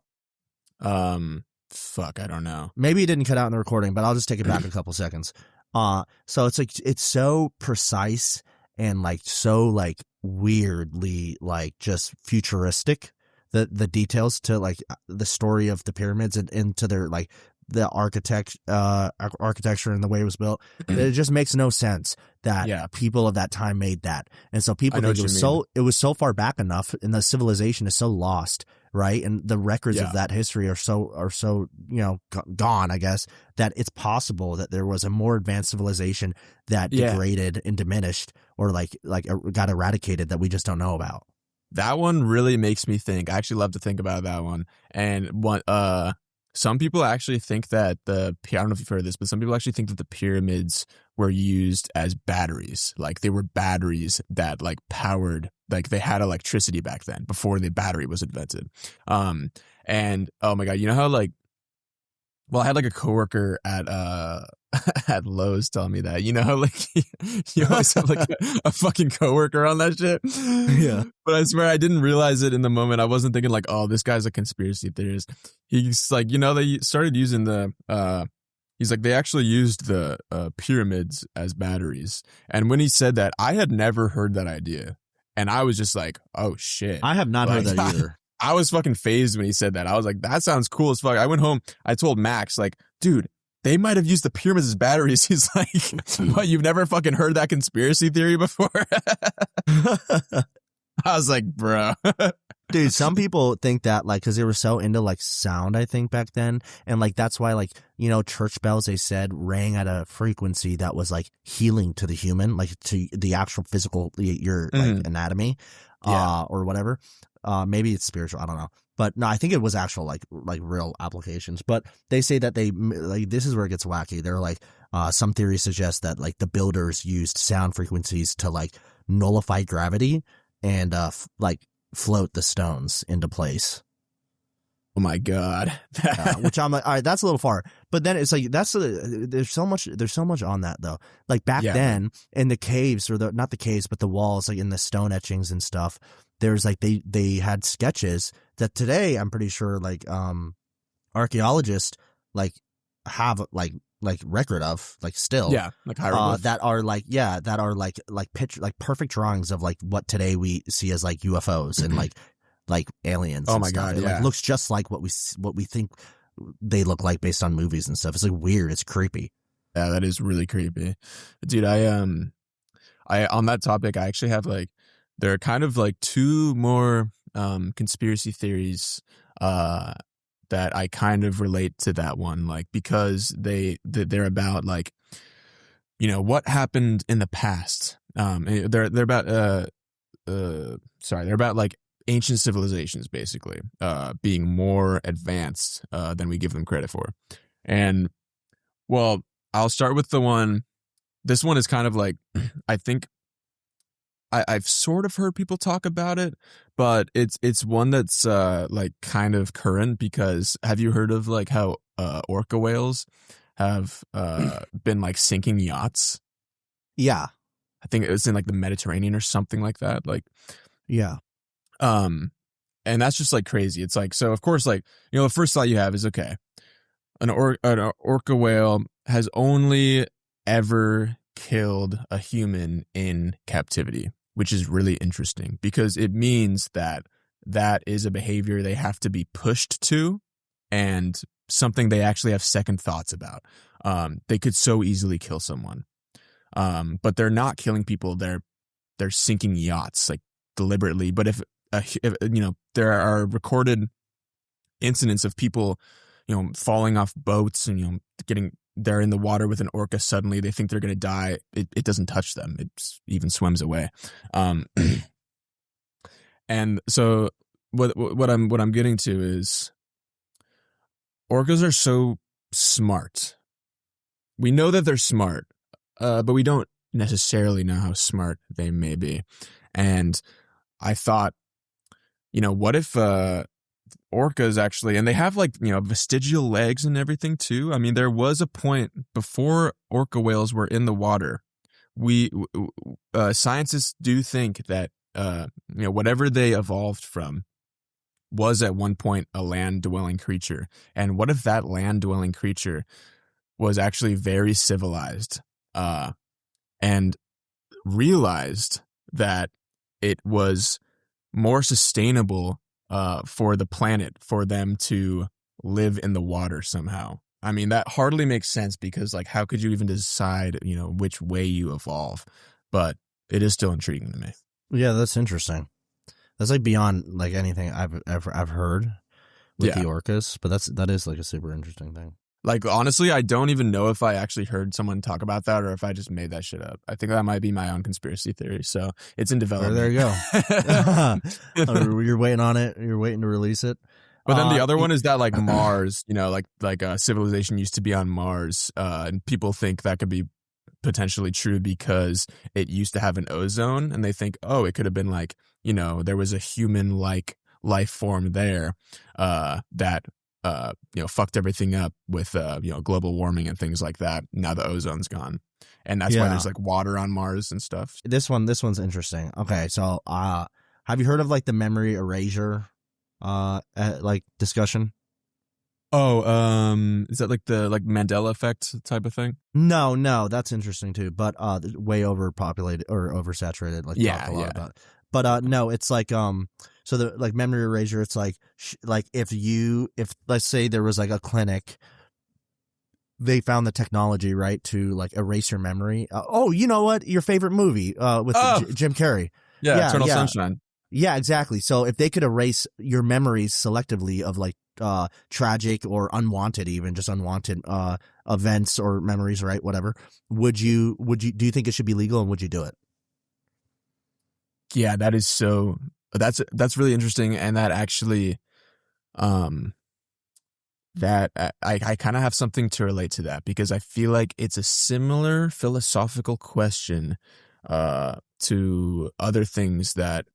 Fuck, I don't know. Maybe it didn't cut out in the recording, but I'll just take it back a couple seconds. So it's like, it's so precise and like so like weirdly like just futuristic, the details to like the story of the pyramids and into their like the architecture and the way it was built. It just makes no sense that people of that time made that. And so people think it was so far back enough and the civilization is so lost right? And the records Yeah. of that history are so gone, I guess, that it's possible that there was a more advanced civilization that degraded and diminished, or like got eradicated, that we just don't know about. That one really makes me think. I actually love to think about that one. And some people actually think that I don't know if you've heard this, but some people actually think that the pyramids were used as batteries. Like they were batteries that like powered, like they had electricity back then before the battery was invented. And oh my God, you know how like, well, I had like a coworker at at Lowe's tell me that, you know, like you always have like a fucking coworker on that shit. Yeah. But I swear I didn't realize it in the moment. I wasn't thinking like, oh, this guy's a conspiracy theorist. He's like, you know, they started using he's like, they actually used the pyramids as batteries. And when he said that, I had never heard that idea. And I was just like, oh shit. I have not heard that either. I was fucking phased when he said that. I was like, that sounds cool as fuck. I went home. I told Max, like, dude, they might have used the pyramids as batteries. He's like, what, you've never fucking heard that conspiracy theory before? I was like, bro. Dude, some people think that, like, because they were so into, like, sound, I think, back then. And, like, that's why, like, you know, church bells, they said, rang at a frequency that was, like, healing to the human, like, to the actual physical, your, like, anatomy, or whatever. Maybe it's spiritual. I don't know. But no, I think it was actual, like real applications. But they say that this is where it gets wacky. They're like, some theories suggest that, like, the builders used sound frequencies to, like, nullify gravity and, float the stones into place. Oh my God. Which I'm like, all right, that's a little far. But then it's like, there's so much on that though. Like back then in the caves, or not the caves, but the walls, like in the stone etchings and stuff, there's like, they had sketches that today I'm pretty sure like, archaeologists like have like record of, like, still, like hieroglyphs. that are picture, like perfect drawings of like what today we see as like UFOs and like aliens. Oh and my stuff. God, It yeah. like looks just like what we think they look like based on movies and stuff. It's like weird. It's creepy. Yeah, that is really creepy, dude. I on that topic, I actually have like, there are kind of like two more conspiracy theories that I kind of relate to that one, like, because they're about like, you know, what happened in the past. They're about they're about like ancient civilizations, basically, being more advanced than we give them credit for. And well, I'll start with the one. This one is kind of like, I think I've sort of heard people talk about it, but it's one that's like kind of current, because have you heard of like how orca whales have been like sinking yachts? Yeah. I think it was in like the Mediterranean or something like that. Like, yeah. And that's just like crazy. It's like, so of course, like, you know, the first thought you have is, okay, an orca whale has only ever killed a human in captivity, which is really interesting, because it means that is a behavior they have to be pushed to, and something they actually have second thoughts about. They could so easily kill someone, but they're not killing people. They're sinking yachts, like, deliberately. But if you know, there are recorded incidents of people, you know, falling off boats and, you know, they're in the water with an orca. Suddenly they think they're going to die. It doesn't touch them. It even swims away. And so what I'm getting to is, orcas are so smart. We know that they're smart, but we don't necessarily know how smart they may be. And I thought, you know, what if orcas actually, and they have, like, you know, vestigial legs and everything too. I mean, there was a point before orca whales were in the water. Scientists do think that, you know, whatever they evolved from was at one point a land-dwelling creature. And what if that land-dwelling creature was actually very civilized, and realized that it was more sustainable for the planet for them to live in the water somehow. I mean, that hardly makes sense, because, like, how could you even decide, you know, which way you evolve? But it is still intriguing to me. Yeah, that's interesting. That's like beyond like anything I've heard with the orcas, but that is like a super interesting thing. Like, honestly, I don't even know if I actually heard someone talk about that or if I just made that shit up. I think that might be my own conspiracy theory. So it's in development. There you go. You're waiting on it. You're waiting to release it. But then the other one is that like Mars, like civilization used to be on Mars, and people think that could be potentially true because it used to have an ozone, and they think, oh, it could have been like, there was a human-like life form there that fucked everything up with global warming and things like that. Now the ozone's gone, and that's why there's like water on Mars and stuff. This one's interesting. Okay, so have you heard of like the memory erasure like discussion? Oh, is that like the Mandela effect type of thing? No, that's interesting too, but way overpopulated or oversaturated. Like talk a lot about it. But no, it's like so the like memory erasure. It's like if let's say there was like a clinic, they found the technology right to like erase your memory. Oh, you know what? Your favorite movie with Jim Carrey. Yeah, Eternal Sunshine. Yeah, exactly. So if they could erase your memories selectively of like tragic or unwanted, even just unwanted events or memories, right? Whatever. Do you think it should be legal, and would you do it? Yeah, that's really interesting, and that actually, that I kind of have something to relate to that, because I feel like it's a similar philosophical question to other things that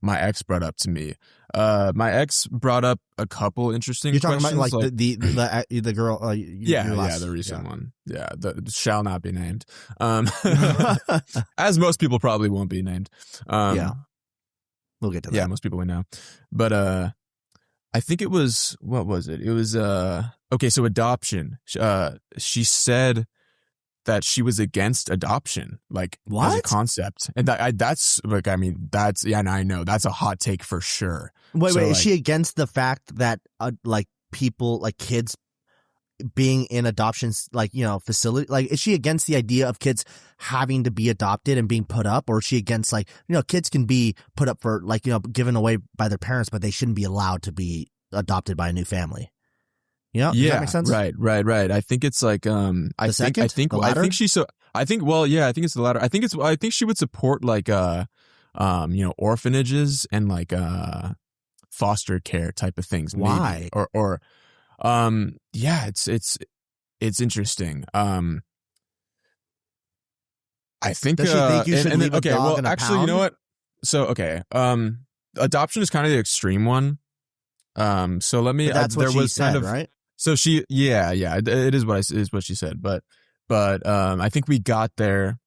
my ex brought up to me. My ex brought up a couple interesting questions. You're talking about like the girl? The recent one. Yeah, the shall not be named. As most people probably won't be named. Yeah, we'll get to that. Yeah, most people would know. But I think it was, what was it? It was okay. So adoption. She said that she was against adoption, like as a concept, and that's like, I mean, that's and I know that's a hot take for sure. Wait, is she against the fact that like people, like kids, being in adoptions, like facility, like is she against the idea of kids having to be adopted and being put up, or is she against like kids can be put up for like given away by their parents, but they shouldn't be allowed to be adopted by a new family? Does that make sense? Right. I think it's like I think it's the latter. I think she would support like orphanages and like foster care type of things. Why? Maybe. Or it's interesting. I think does she think you should leave a dog in a actually, pound? You know what? So okay, adoption is kind of the extreme one. So let me. But that's what she said, right? So she, it is what she said, but I think we got there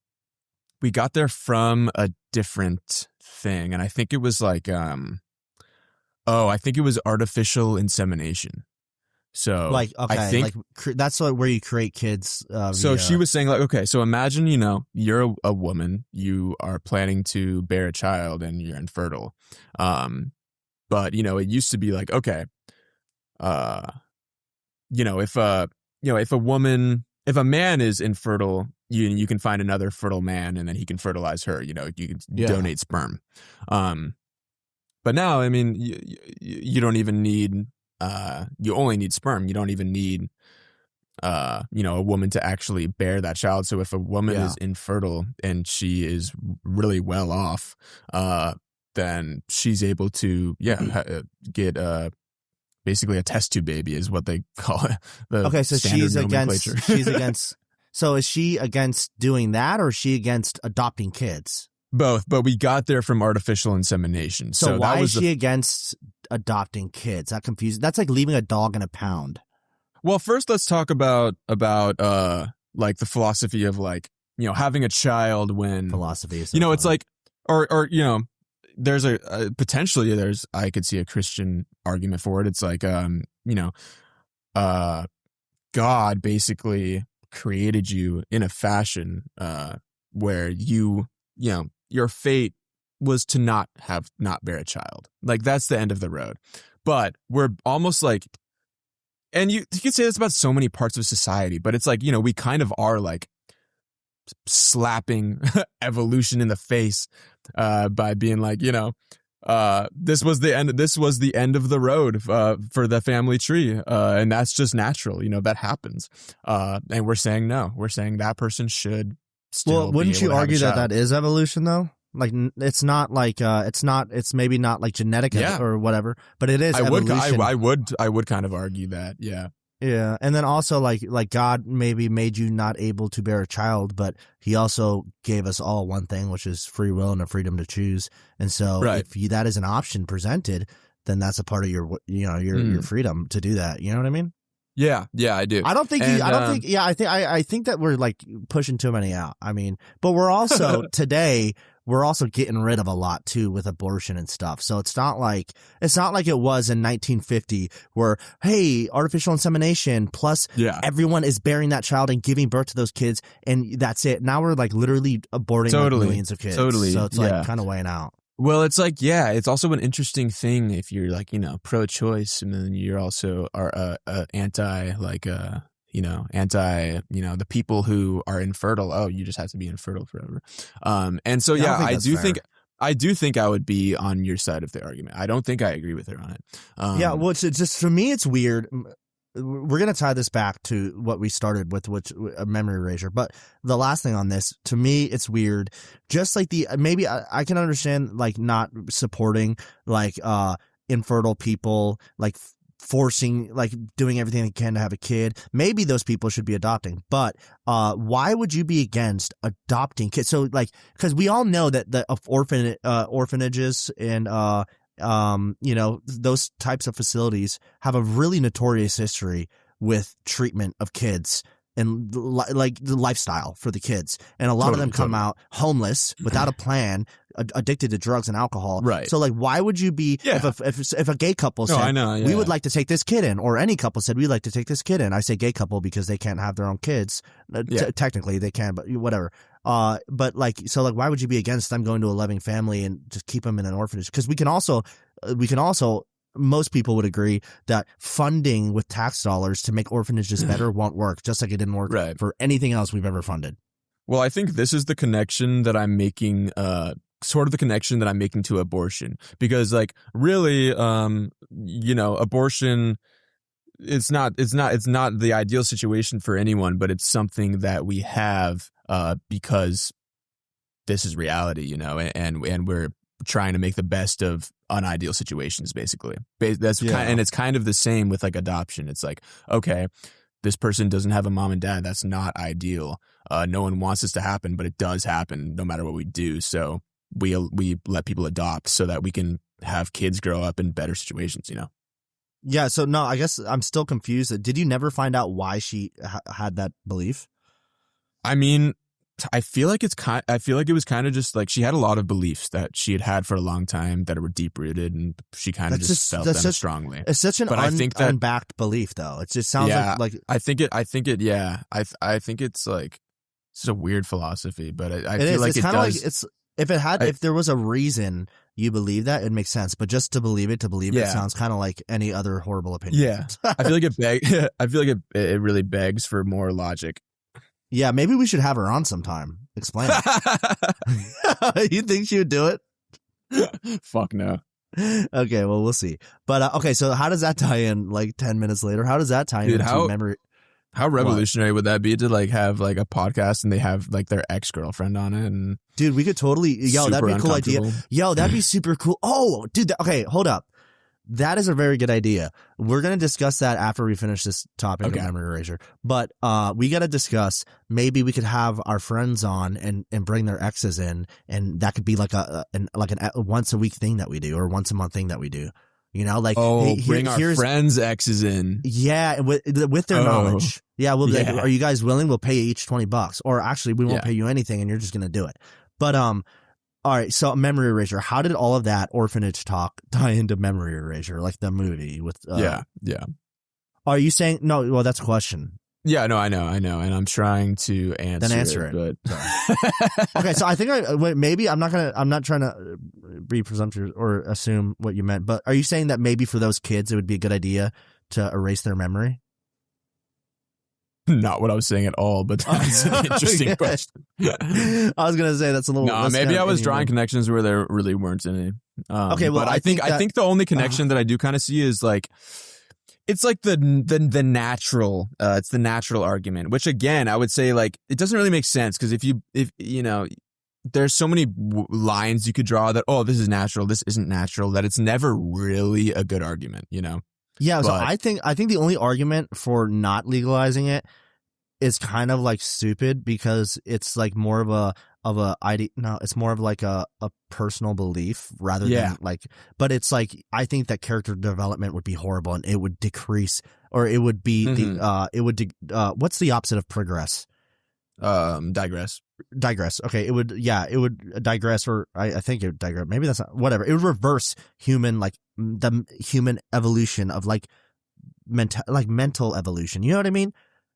from a different thing, and I think it was like, I think it was artificial insemination. So like, okay, I think that's where you create kids. So she was saying like, okay, so imagine, you're a woman, you are planning to bear a child and you're infertile. But it used to be like, okay, if a man is infertile, you can find another fertile man and then he can fertilize her. You can donate sperm. But now, I mean, you don't even need. You only need sperm. You don't even need, a woman to actually bear that child. So if a woman is infertile and she is really well off, then she's able to get basically a test tube baby is what they call it. Okay, so she's against. So is she against doing that, or is she against adopting kids? Both, but we got there from artificial insemination. So why is she against adopting kids? That confusing. That's like leaving a dog in a pound. Well, first let's talk about like the philosophy of like, having a child when philosophy is it's like or there's potentially I could see a Christian argument for it. It's like God basically created you in a fashion where your fate was to not bear a child. Like that's the end of the road. But we're almost like, and you could say this about so many parts of society, but it's like, we kind of are like slapping evolution in the face by being like, this was the end of the road for the family tree, and that's just natural, that happens, and we're saying no, we're saying that person should still. Well, wouldn't you argue that is evolution though? Like it's not like it's maybe not like genetic or whatever, but it is evolution. I would kind of argue that, yeah. Yeah, and then also like God maybe made you not able to bear a child, but He also gave us all one thing, which is free will and the freedom to choose. And so, if that is an option presented, then that's a part of your your freedom to do that. You know what I mean? Yeah, I do. I think that we're like pushing too many out. I mean, but we're also today. We're also getting rid of a lot too with abortion and stuff. So it's not like it was in 1950 where, hey, artificial insemination plus everyone is bearing that child and giving birth to those kids and that's it. Now we're like literally aborting like millions of kids. Totally. So it's like kind of weighing out. Well, it's like, it's also an interesting thing if you're like, pro-choice and then you're also anti the people who are infertile. Oh, you just have to be infertile forever. And so, I do think I would be on your side of the argument. I don't think I agree with her on it. Well, it's just, for me, it's weird. We're going to tie this back to what we started with, which a memory erasure. But the last thing on this, to me, it's weird. Just like maybe I can understand like not supporting like infertile people, like forcing, like doing everything they can to have a kid. Maybe those people should be adopting, but why would you be against adopting kids? So like, because we all know that the orphanages and those types of facilities have a really notorious history with treatment of kids and like the lifestyle for the kids, and a lot of them come out homeless without a plan, addicted to drugs and alcohol. Right. So like, why would you be if a gay couple said, we would like to take this kid in, or any couple said we'd like to take this kid in? I say gay couple because they can't have their own kids. Technically they can, but whatever. But like, so like, why would you be against them going to a loving family and just keep them in an orphanage? Because we can also most people would agree that funding with tax dollars to make orphanages better won't work, just like it didn't work for anything else we've ever funded. Well, I think this is the connection that I'm making, sort of the connection that I'm making to abortion, because like really, abortion, it's not the ideal situation for anyone, but it's something that we have, because this is reality, and we're trying to make the best of unideal situations, basically. And it's kind of the same with like adoption. It's like, okay, this person doesn't have a mom and dad. That's not ideal. No one wants this to happen, but it does happen no matter what we do. So we let people adopt so that we can have kids grow up in better situations, Yeah. So no, I guess I'm still confused. Did you never find out why she had that belief? I mean, I feel like it was kind of just like she had a lot of beliefs that she had for a long time that were deep rooted, and she kind of just felt them strongly. It's such an unbacked belief, though. It just sounds like I think it's like it's a weird philosophy, but I feel like it does. If there was a reason you believe that, it makes sense. But just to believe it sounds kind of like any other horrible opinion. Yeah, I feel like it really begs for more logic. Yeah, maybe we should have her on sometime. Explain it. You think she would do it? Fuck no. Okay, well, we'll see. But okay, so how does that tie in? Like 10 minutes later, how does that tie into memory? How revolutionary would that be to like have like a podcast and they have like their ex-girlfriend on it? And dude, we could totally. That'd be a cool idea. That'd be super cool. Oh, dude. Okay, hold up. That is a very good idea. We're going to discuss that after we finish this topic of memory erasure. But we got to discuss, maybe we could have our friends on and bring their exes in, and that could be like an once a week thing that we do, or once a month thing that we do. Like, bring our friends' exes in. Yeah, with their knowledge. Yeah, we'll be like, are you guys willing? We'll pay you each $20, or actually we won't pay you anything, and you're just going to do it. But all right, so memory erasure. How did all of that orphanage talk tie into memory erasure, like the movie with? Yeah. Are you saying no? Well, that's a question. Yeah, no, I know, and I'm trying to answer. Then answer it. But... Okay, so I think maybe I'm not trying to be presumptuous or assume what you meant, but are you saying that maybe for those kids it would be a good idea to erase their memory? Not what I was saying at all, but that's an interesting question. I was gonna say that's a little. No, maybe I was drawing connections where there really weren't any. Okay, well, but I think the only connection that I do kind of see is like, it's like the natural, it's the natural argument, which again, I would say like, it doesn't really make sense because if you know, there's so many lines you could draw that, oh, this is natural, this isn't natural, that it's never really a good argument, you know? Yeah, so I think the only argument for not legalizing it is kind of like stupid because it's like more of a it's more of like a personal belief rather than like, but it's like, I think that character development would be horrible and it would decrease, or it would be what's the opposite of progress? Digress. Okay. It would digress, or I think it would digress. Maybe that's not, whatever. It would reverse the human evolution of like mental evolution. You know what I mean?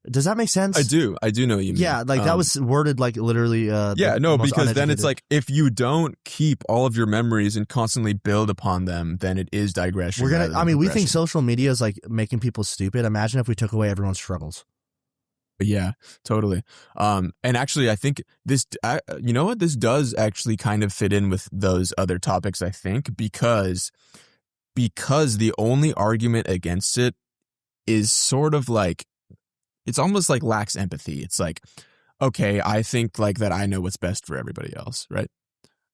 Does that make sense? I do know what you mean. Yeah, like that was worded like literally. Because then it's like, if you don't keep all of your memories and constantly build upon them, then it is digression. We think social media is like making people stupid. Imagine if we took away everyone's struggles. Yeah, totally. And actually, I think this, you know what? This does actually kind of fit in with those other topics, I think, because the only argument against it is sort of like, it's almost like lacks empathy. It's like, okay, I think like that I know what's best for everybody else, right?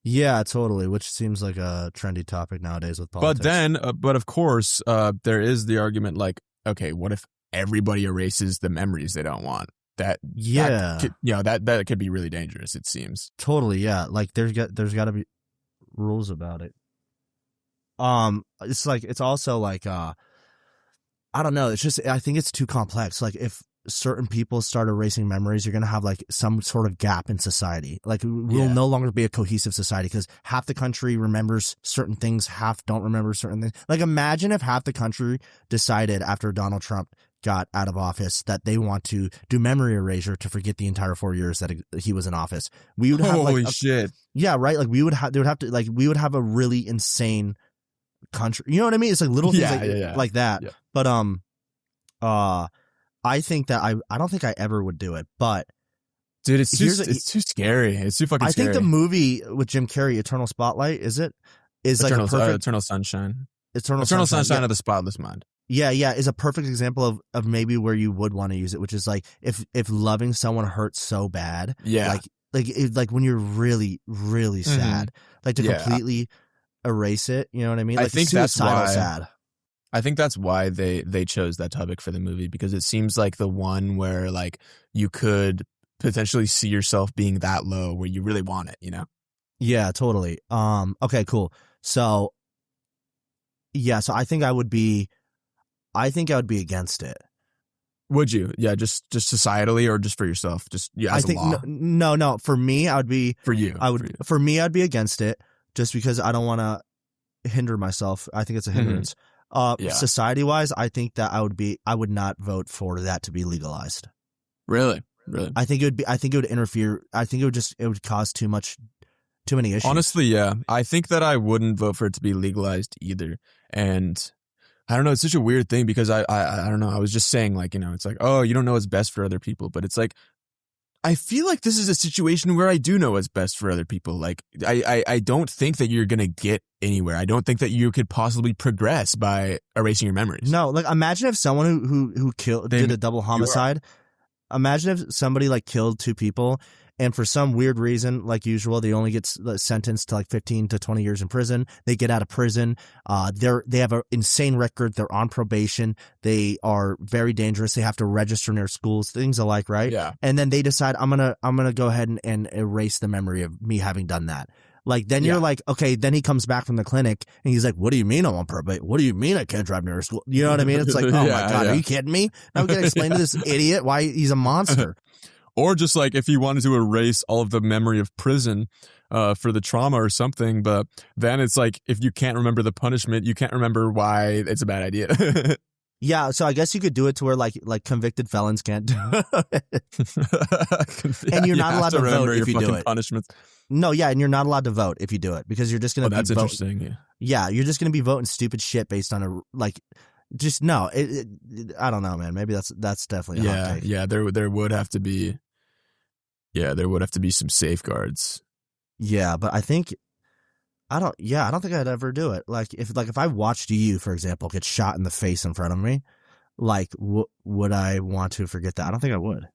Yeah, totally. Which seems like a trendy topic nowadays with politics. But then, but of course, there is the argument like, okay, what if everybody erases the memories they don't want? That could be really dangerous, it seems. Totally, yeah. Like there's got to be rules about it. It's like, it's also like, I don't know. It's just, I think it's too complex. Like if certain people start erasing memories, you're going to have like some sort of gap in society. Like we'll no longer be a cohesive society because half the country remembers certain things, half don't remember certain things. Like imagine if half the country decided after Donald Trump got out of office that they want to do memory erasure to forget the entire 4 years that he was in office. We would have holy shit. Yeah, right. Like we would have a really insane country. You know what I mean? It's like little things like that. Yeah. But I think that I don't think I ever would do it, but dude, it's too scary. It's too fucking scary. I think the movie with Jim Carrey, Eternal Spotlight, is Eternal Sunshine. Eternal Sunshine of the Spotless Mind. Yeah, is a perfect example of maybe where you would want to use it, which is like if loving someone hurts so bad, like when you're really, really sad, like to completely erase it. You know what I mean? Like I think that's why. Sad. I think that's why they chose that topic for the movie, because it seems like the one where like you could potentially see yourself being that low where you really want it, you know? Yeah, totally. Okay, cool. So yeah, so I think I would be against it. Would you? Yeah, just societally or just for yourself? Just as a law? No. For me, I would be. For you. For me, I'd be against it just because I don't want to hinder myself. I think it's a hindrance. Society wise, I think that I would not vote for that to be legalized. Really? I think it would interfere. I think it would cause too many issues. Honestly, yeah. I think that I wouldn't vote for it to be legalized either. And I don't know, it's such a weird thing because I don't know. I was just saying like, you know, it's like, oh, you don't know what's best for other people, but it's like, I feel like this is a situation where I do know what's best for other people. Like, I don't think that you're going to get anywhere. I don't think that you could possibly progress by erasing your memories. No, like imagine if someone who did a double homicide. Imagine if somebody like killed two people and for some weird reason, like usual, they only get sentenced to like 15 to 20 years in prison. They get out of prison. They have an insane record. They're on probation. They are very dangerous. They have to register in their schools, things alike, right? Yeah. And then they decide, I'm gonna go ahead and erase the memory of me having done that. Like, then you're like, okay, then he comes back from the clinic and he's like, what do you mean I'm on probation? What do you mean I can't drive near school? You know what I mean? It's like, oh my God, are you kidding me? Now I'm going to explain to this idiot why he's a monster. Or just like if he wanted to erase all of the memory of prison for the trauma or something, but then it's like, if you can't remember the punishment, you can't remember why it's a bad idea. Yeah, so I guess you could do it to where like convicted felons can't do it. And you're not allowed to vote if you do it. Punishments. No, yeah, and you're not allowed to vote if you do it because you're just going to be that's interesting, yeah, you're just going to be voting stupid shit based on just no. I don't know, man. Maybe that's definitely a hot take. Yeah, there would have to be some safeguards. Yeah, but I think I don't think I'd ever do it. Like if I watched you, for example, get shot in the face in front of me, like would I want to forget that? I don't think I would.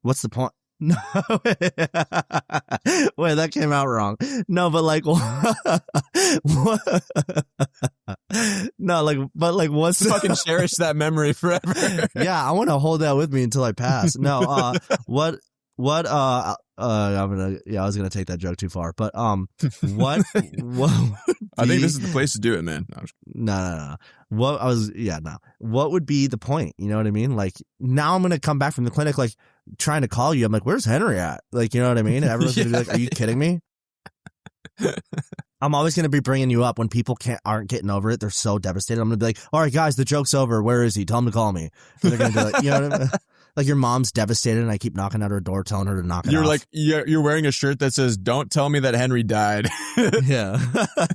What's the point? No, wait, that came out wrong. No, but like, what? No, like, but like, what's fucking cherish that memory forever? Yeah, I want to hold that with me until I pass. No, what, I was gonna take that joke too far, but what, I think this is the place to do it, man. No. What would be the point? You know what I mean? Like, now I'm gonna come back from the clinic, like, trying to call you. I'm like, where's Henry at? Like, you know what I mean? And everyone's gonna be like, are you kidding me? I'm always gonna be bringing you up when people aren't getting over it. They're so devastated. I'm gonna be like, all right, guys, the joke's over. Where is he? Tell him to call me. And they're gonna be like, you know what I mean? Like, your mom's devastated, and I keep knocking at her door, telling her to knock it off. You're like, you're wearing a shirt that says, "Don't tell me that Henry died." Yeah.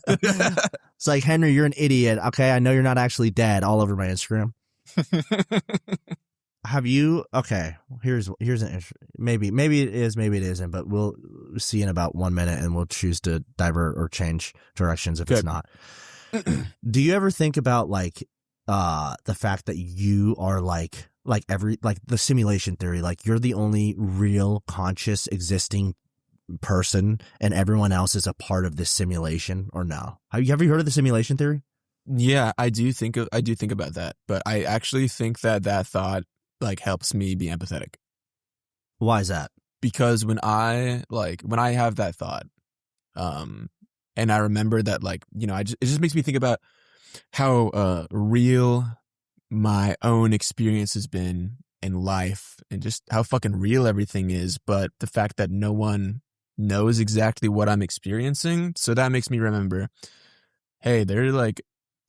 It's like, Henry, you're an idiot. Okay, I know you're not actually dead. All over my Instagram. Have you? Okay, here's an maybe it is, maybe it isn't, but we'll see in about 1 minute, and we'll choose to divert or change directions if it's not. Do you ever think about like the fact that you are like the simulation theory, like you're the only real conscious existing person and everyone else is a part of this simulation, or no? Have you heard of the simulation theory? Yeah, I do think about that, but I actually think that thought like helps me be empathetic. Why is that? Because when I have that thought, and I remember that, like, you know, it just makes me think about how real my own experience has been in life, and just how fucking real everything is, but the fact that no one knows exactly what I'm experiencing. So that makes me remember, hey, there are like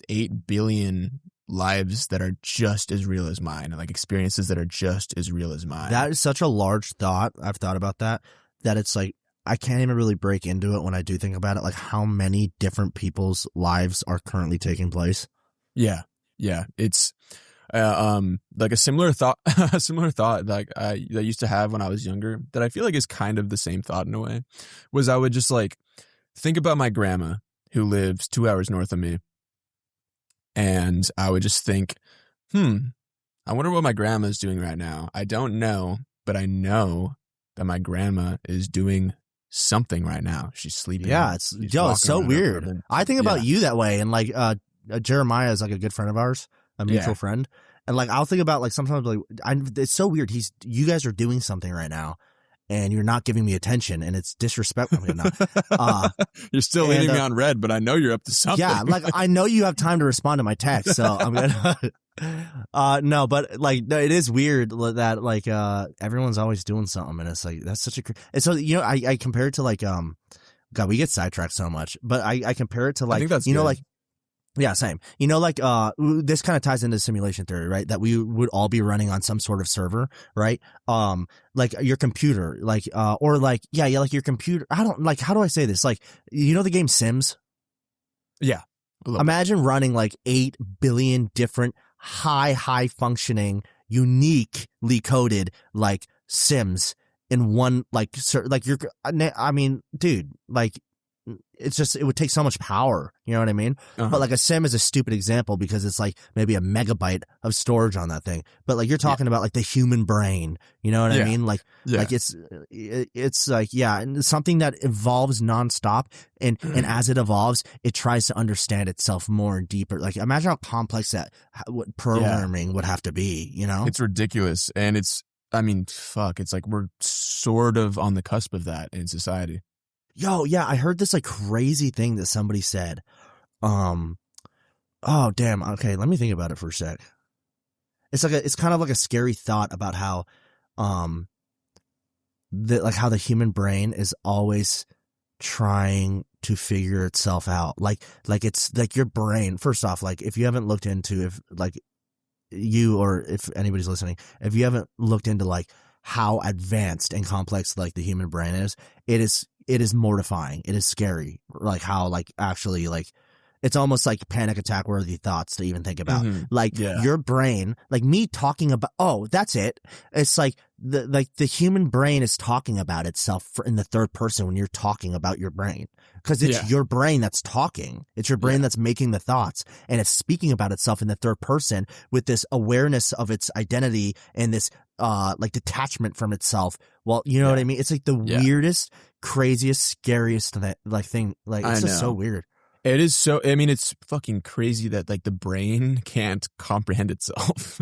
8 billion lives that are just as real as mine, and like experiences that are just as real as mine. That is such a large thought. I've thought about that it's like, I can't even really break into it when I do think about it, like how many different people's lives are currently taking place. Yeah. It's like a similar thought like I used to have when I was younger, that I feel like is kind of the same thought in a way, was I would just like think about my grandma who lives 2 hours north of me, and I would just think, I wonder what my grandma is doing right now. I don't know, but I know that my grandma is doing something right now. She's sleeping. Yeah, it's so weird. I think about you that way, and like Jeremiah is like a good friend of ours, a mutual friend, and like I'll think about like sometimes like it's so weird. You guys are doing something right now, and you're not giving me attention, and it's disrespectful. You're still leaving me on red, but I know you're up to something. Yeah, like I know you have time to respond to my text, so I'm gonna. No, but like no, it is weird that like everyone's always doing something, and it's like that's such a. And so, you know, I compare it to like God, we get sidetracked so much, but I compare it to like, I think that's you know, good. like. Yeah, same. You know, like, this kind of ties into simulation theory, right? That we would all be running on some sort of server, right? Like your computer, like, or like, yeah, like your computer. I don't like, how do I say this? Like, you know, the game Sims? Yeah. Imagine running like 8 billion different high functioning, uniquely coded, like Sims in one, like I mean, dude, like, it's just, it would take so much power, you know what I mean? Uh-huh. But like a sim is a stupid example because it's like maybe a megabyte of storage on that thing. But like you're talking about like the human brain, you know what I mean? Like, like it's like, yeah, and something that evolves nonstop, and as it evolves, it tries to understand itself more and deeper. Like imagine how complex that what programming would have to be, you know? It's ridiculous. And it's, I mean, fuck, it's like we're sort of on the cusp of that in society. Yo, yeah, I heard this like crazy thing that somebody said. Oh damn. Okay, let me think about it for a sec. It's kind of like a scary thought about how, like how the human brain is always trying to figure itself out. Like it's like your brain. First off, like if you haven't looked into, if like you, or if anybody's listening, if you haven't looked into like how advanced and complex like the human brain is, it is mortifying. It is scary. Like how like actually like It's almost like panic attack worthy thoughts to even think about. Like Yeah. your brain, like me talking about, that's it. It's like the human brain is talking about itself in the third person when you're talking about your brain. Cause it's your brain that's talking. It's your brain that's making the thoughts, and it's speaking about itself in the third person with this awareness of its identity and this, like detachment from itself. Well, you know what I mean? It's like the weirdest, craziest, scariest thing. Like it's just so weird. It is so, I mean, it's fucking crazy that like the brain can't comprehend itself.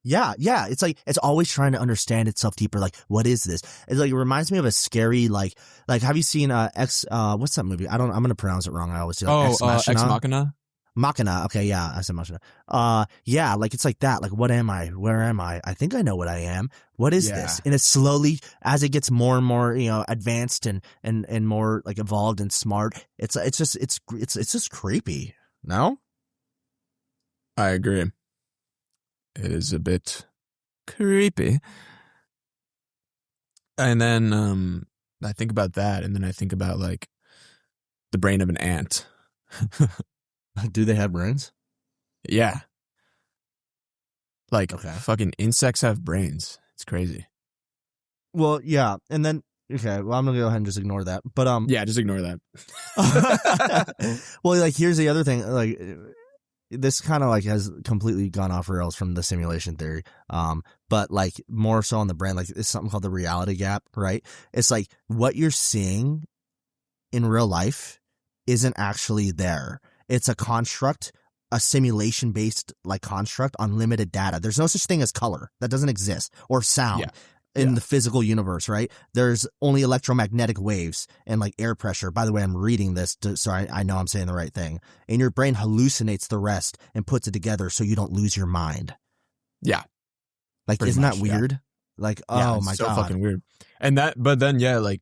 Yeah. It's like, it's always trying to understand itself deeper. Like, what is this? It's like, it reminds me of a scary, like, have you seen, what's that movie? I'm going to pronounce it wrong. I always do. Like, Ex Machina? Machina. Okay. Yeah. I said Machina. Yeah. Like, it's like that. Like, what am I? Where am I? I think I know what I am. What is this? And it's slowly, as it gets more and more, advanced and more like evolved and smart. It's just creepy. No? I agree. It is a bit creepy. And then I think about that, and then I think about like the brain of an ant. Do they have brains? Yeah. Like fucking insects have brains. It's crazy. Well, yeah. And then well, I'm gonna go ahead and just ignore that. But yeah, just ignore that. Well, like here's the other thing, like this kind of like has completely gone off rails from the simulation theory. But like more so on the brain, like it's something called the reality gap, right? It's like what you're seeing in real life isn't actually there. It's a construct, a simulation based like construct on limited data. There's no such thing as color. That doesn't exist, or sound in the physical universe, right? There's only electromagnetic waves and like air pressure. By the way, I'm reading this so I know I'm saying the right thing. And your brain hallucinates the rest and puts it together so you don't lose your mind. Yeah. Like, isn't that weird? Like, oh my so God. Fucking weird. And but then, like,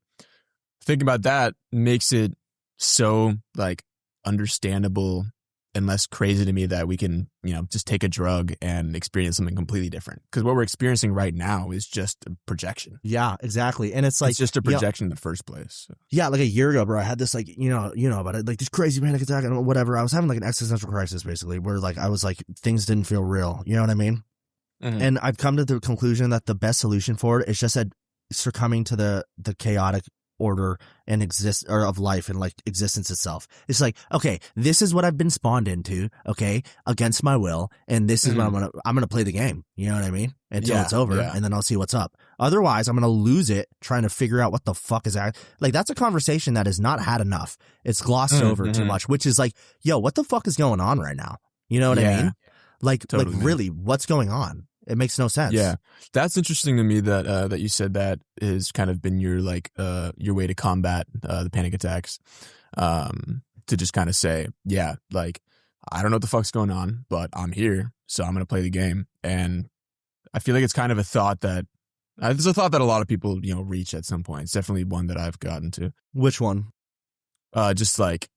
thinking about that makes it so like understandable and less crazy to me that we can, just take a drug and experience something completely different. Because what we're experiencing right now is just a projection. Yeah, exactly. And it's like, it's just a projection in the first place. So. Yeah, like a year ago, bro, I had this like, you know about it, like this crazy panic attack and whatever. I was having like an existential crisis basically, where like I was like, things didn't feel real. You know what I mean? Mm-hmm. And I've come to the conclusion that the best solution for it is just succumbing to the chaotic order and of life and like existence itself. It's like, okay, this is what I've been spawned into, okay, against my will, and this is what I'm gonna play the game. You know what I mean? Until it's over, and then I'll see what's up. Otherwise, I'm gonna lose it trying to figure out what the fuck is that. Like, that's a conversation that is not had enough. It's glossed over too much, which is like, yo, what the fuck is going on right now? You know what I mean? Like, totally, like really, what's going on? It makes no sense. Yeah, that's interesting to me that you said that has kind of been your like your way to combat the panic attacks, to just kind of say, like, I don't know what the fuck's going on, but I'm here, so I'm gonna play the game. And I feel like it's kind of a thought that it's a thought that a lot of people reach at some point. It's definitely one that I've gotten to. Which one? Just like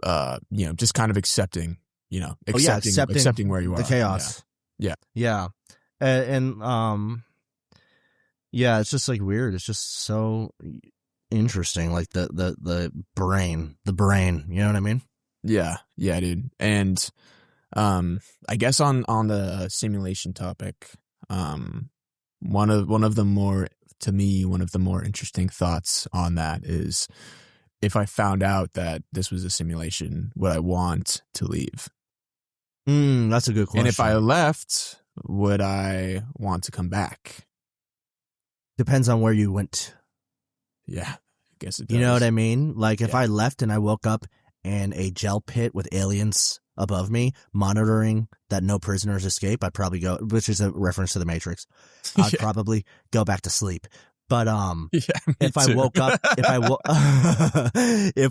just kind of accepting accepting where you are, the chaos. Yeah. And it's just like weird. It's just so interesting. Like the brain, you know what I mean? Yeah, dude. And I guess on the simulation topic, one of the more interesting thoughts on that is, if I found out that this was a simulation, would I want to leave? That's a good question. And if I left, would I want to come back? Depends on where you went. Yeah, I guess it does. You know what I mean? Like, if I left and I woke up in a gel pit with aliens above me monitoring that no prisoners escape, I'd probably go, which is a reference to the Matrix. I'd probably go back to sleep. But if I woke up, if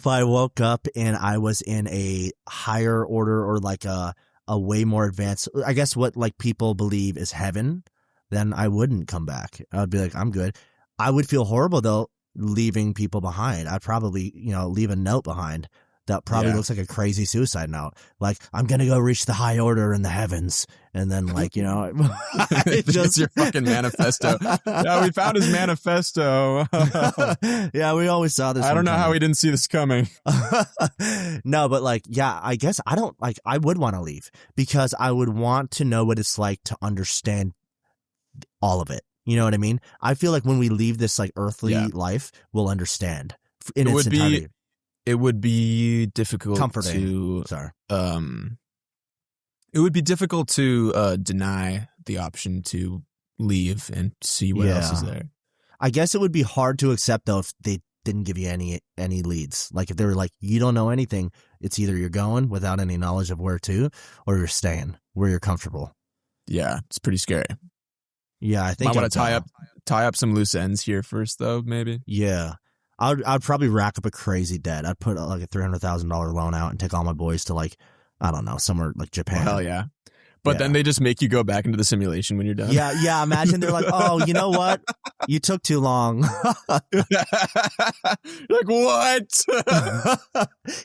I woke up and I was in a higher order, or like a way more advanced, I guess what like people believe is heaven, then I wouldn't come back. I'd be like, I'm good. I would feel horrible though, leaving people behind. I'd probably, leave a note behind that probably looks like a crazy suicide note. Like, I'm going to go reach the high order in the heavens. And then, like, you know, it's your fucking manifesto. Yeah, we found his manifesto. Yeah, we always saw this. I don't know how we didn't see this coming. No, but like, yeah, I guess I would want to leave because I would want to know what it's like to understand all of it. You know what I mean? I feel like when we leave this like earthly life, we'll understand in its entirety. It would be difficult comforting. It would be difficult to deny the option to leave and see what else is there. I guess it would be hard to accept though if they didn't give you any leads. Like if they were like, you don't know anything, it's either you're going without any knowledge of where to, or you're staying where you're comfortable. Yeah, it's pretty scary. Yeah, I think I want to tie up some loose ends here first, though. Maybe. Yeah, I'd probably rack up a crazy debt. I'd put like a $300,000 loan out and take all my boys to like, I don't know, somewhere like Japan. Hell yeah. But then they just make you go back into the simulation when you're done. Yeah. Imagine they're like, oh, you know what? You took too long. Like, what?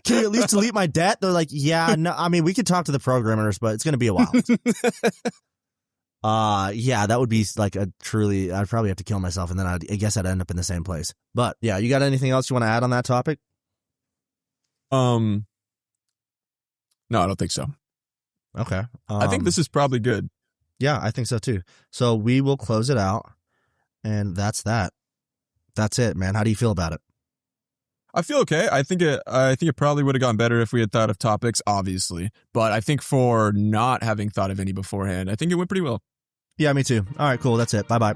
Can you at least delete my debt? They're like, yeah, no. I mean, we could talk to the programmers, but it's going to be a while. Yeah, that would be like I'd probably have to kill myself, and then I guess I'd end up in the same place. But yeah, you got anything else you want to add on that topic? No, I don't think so. Okay. I think this is probably good. Yeah, I think so too. So we will close it out, and that's that. That's it, man. How do you feel about it? I feel okay. I think it probably would have gone better if we had thought of topics, obviously. But I think for not having thought of any beforehand, I think it went pretty well. Yeah, me too. All right, cool. That's it. Bye-bye.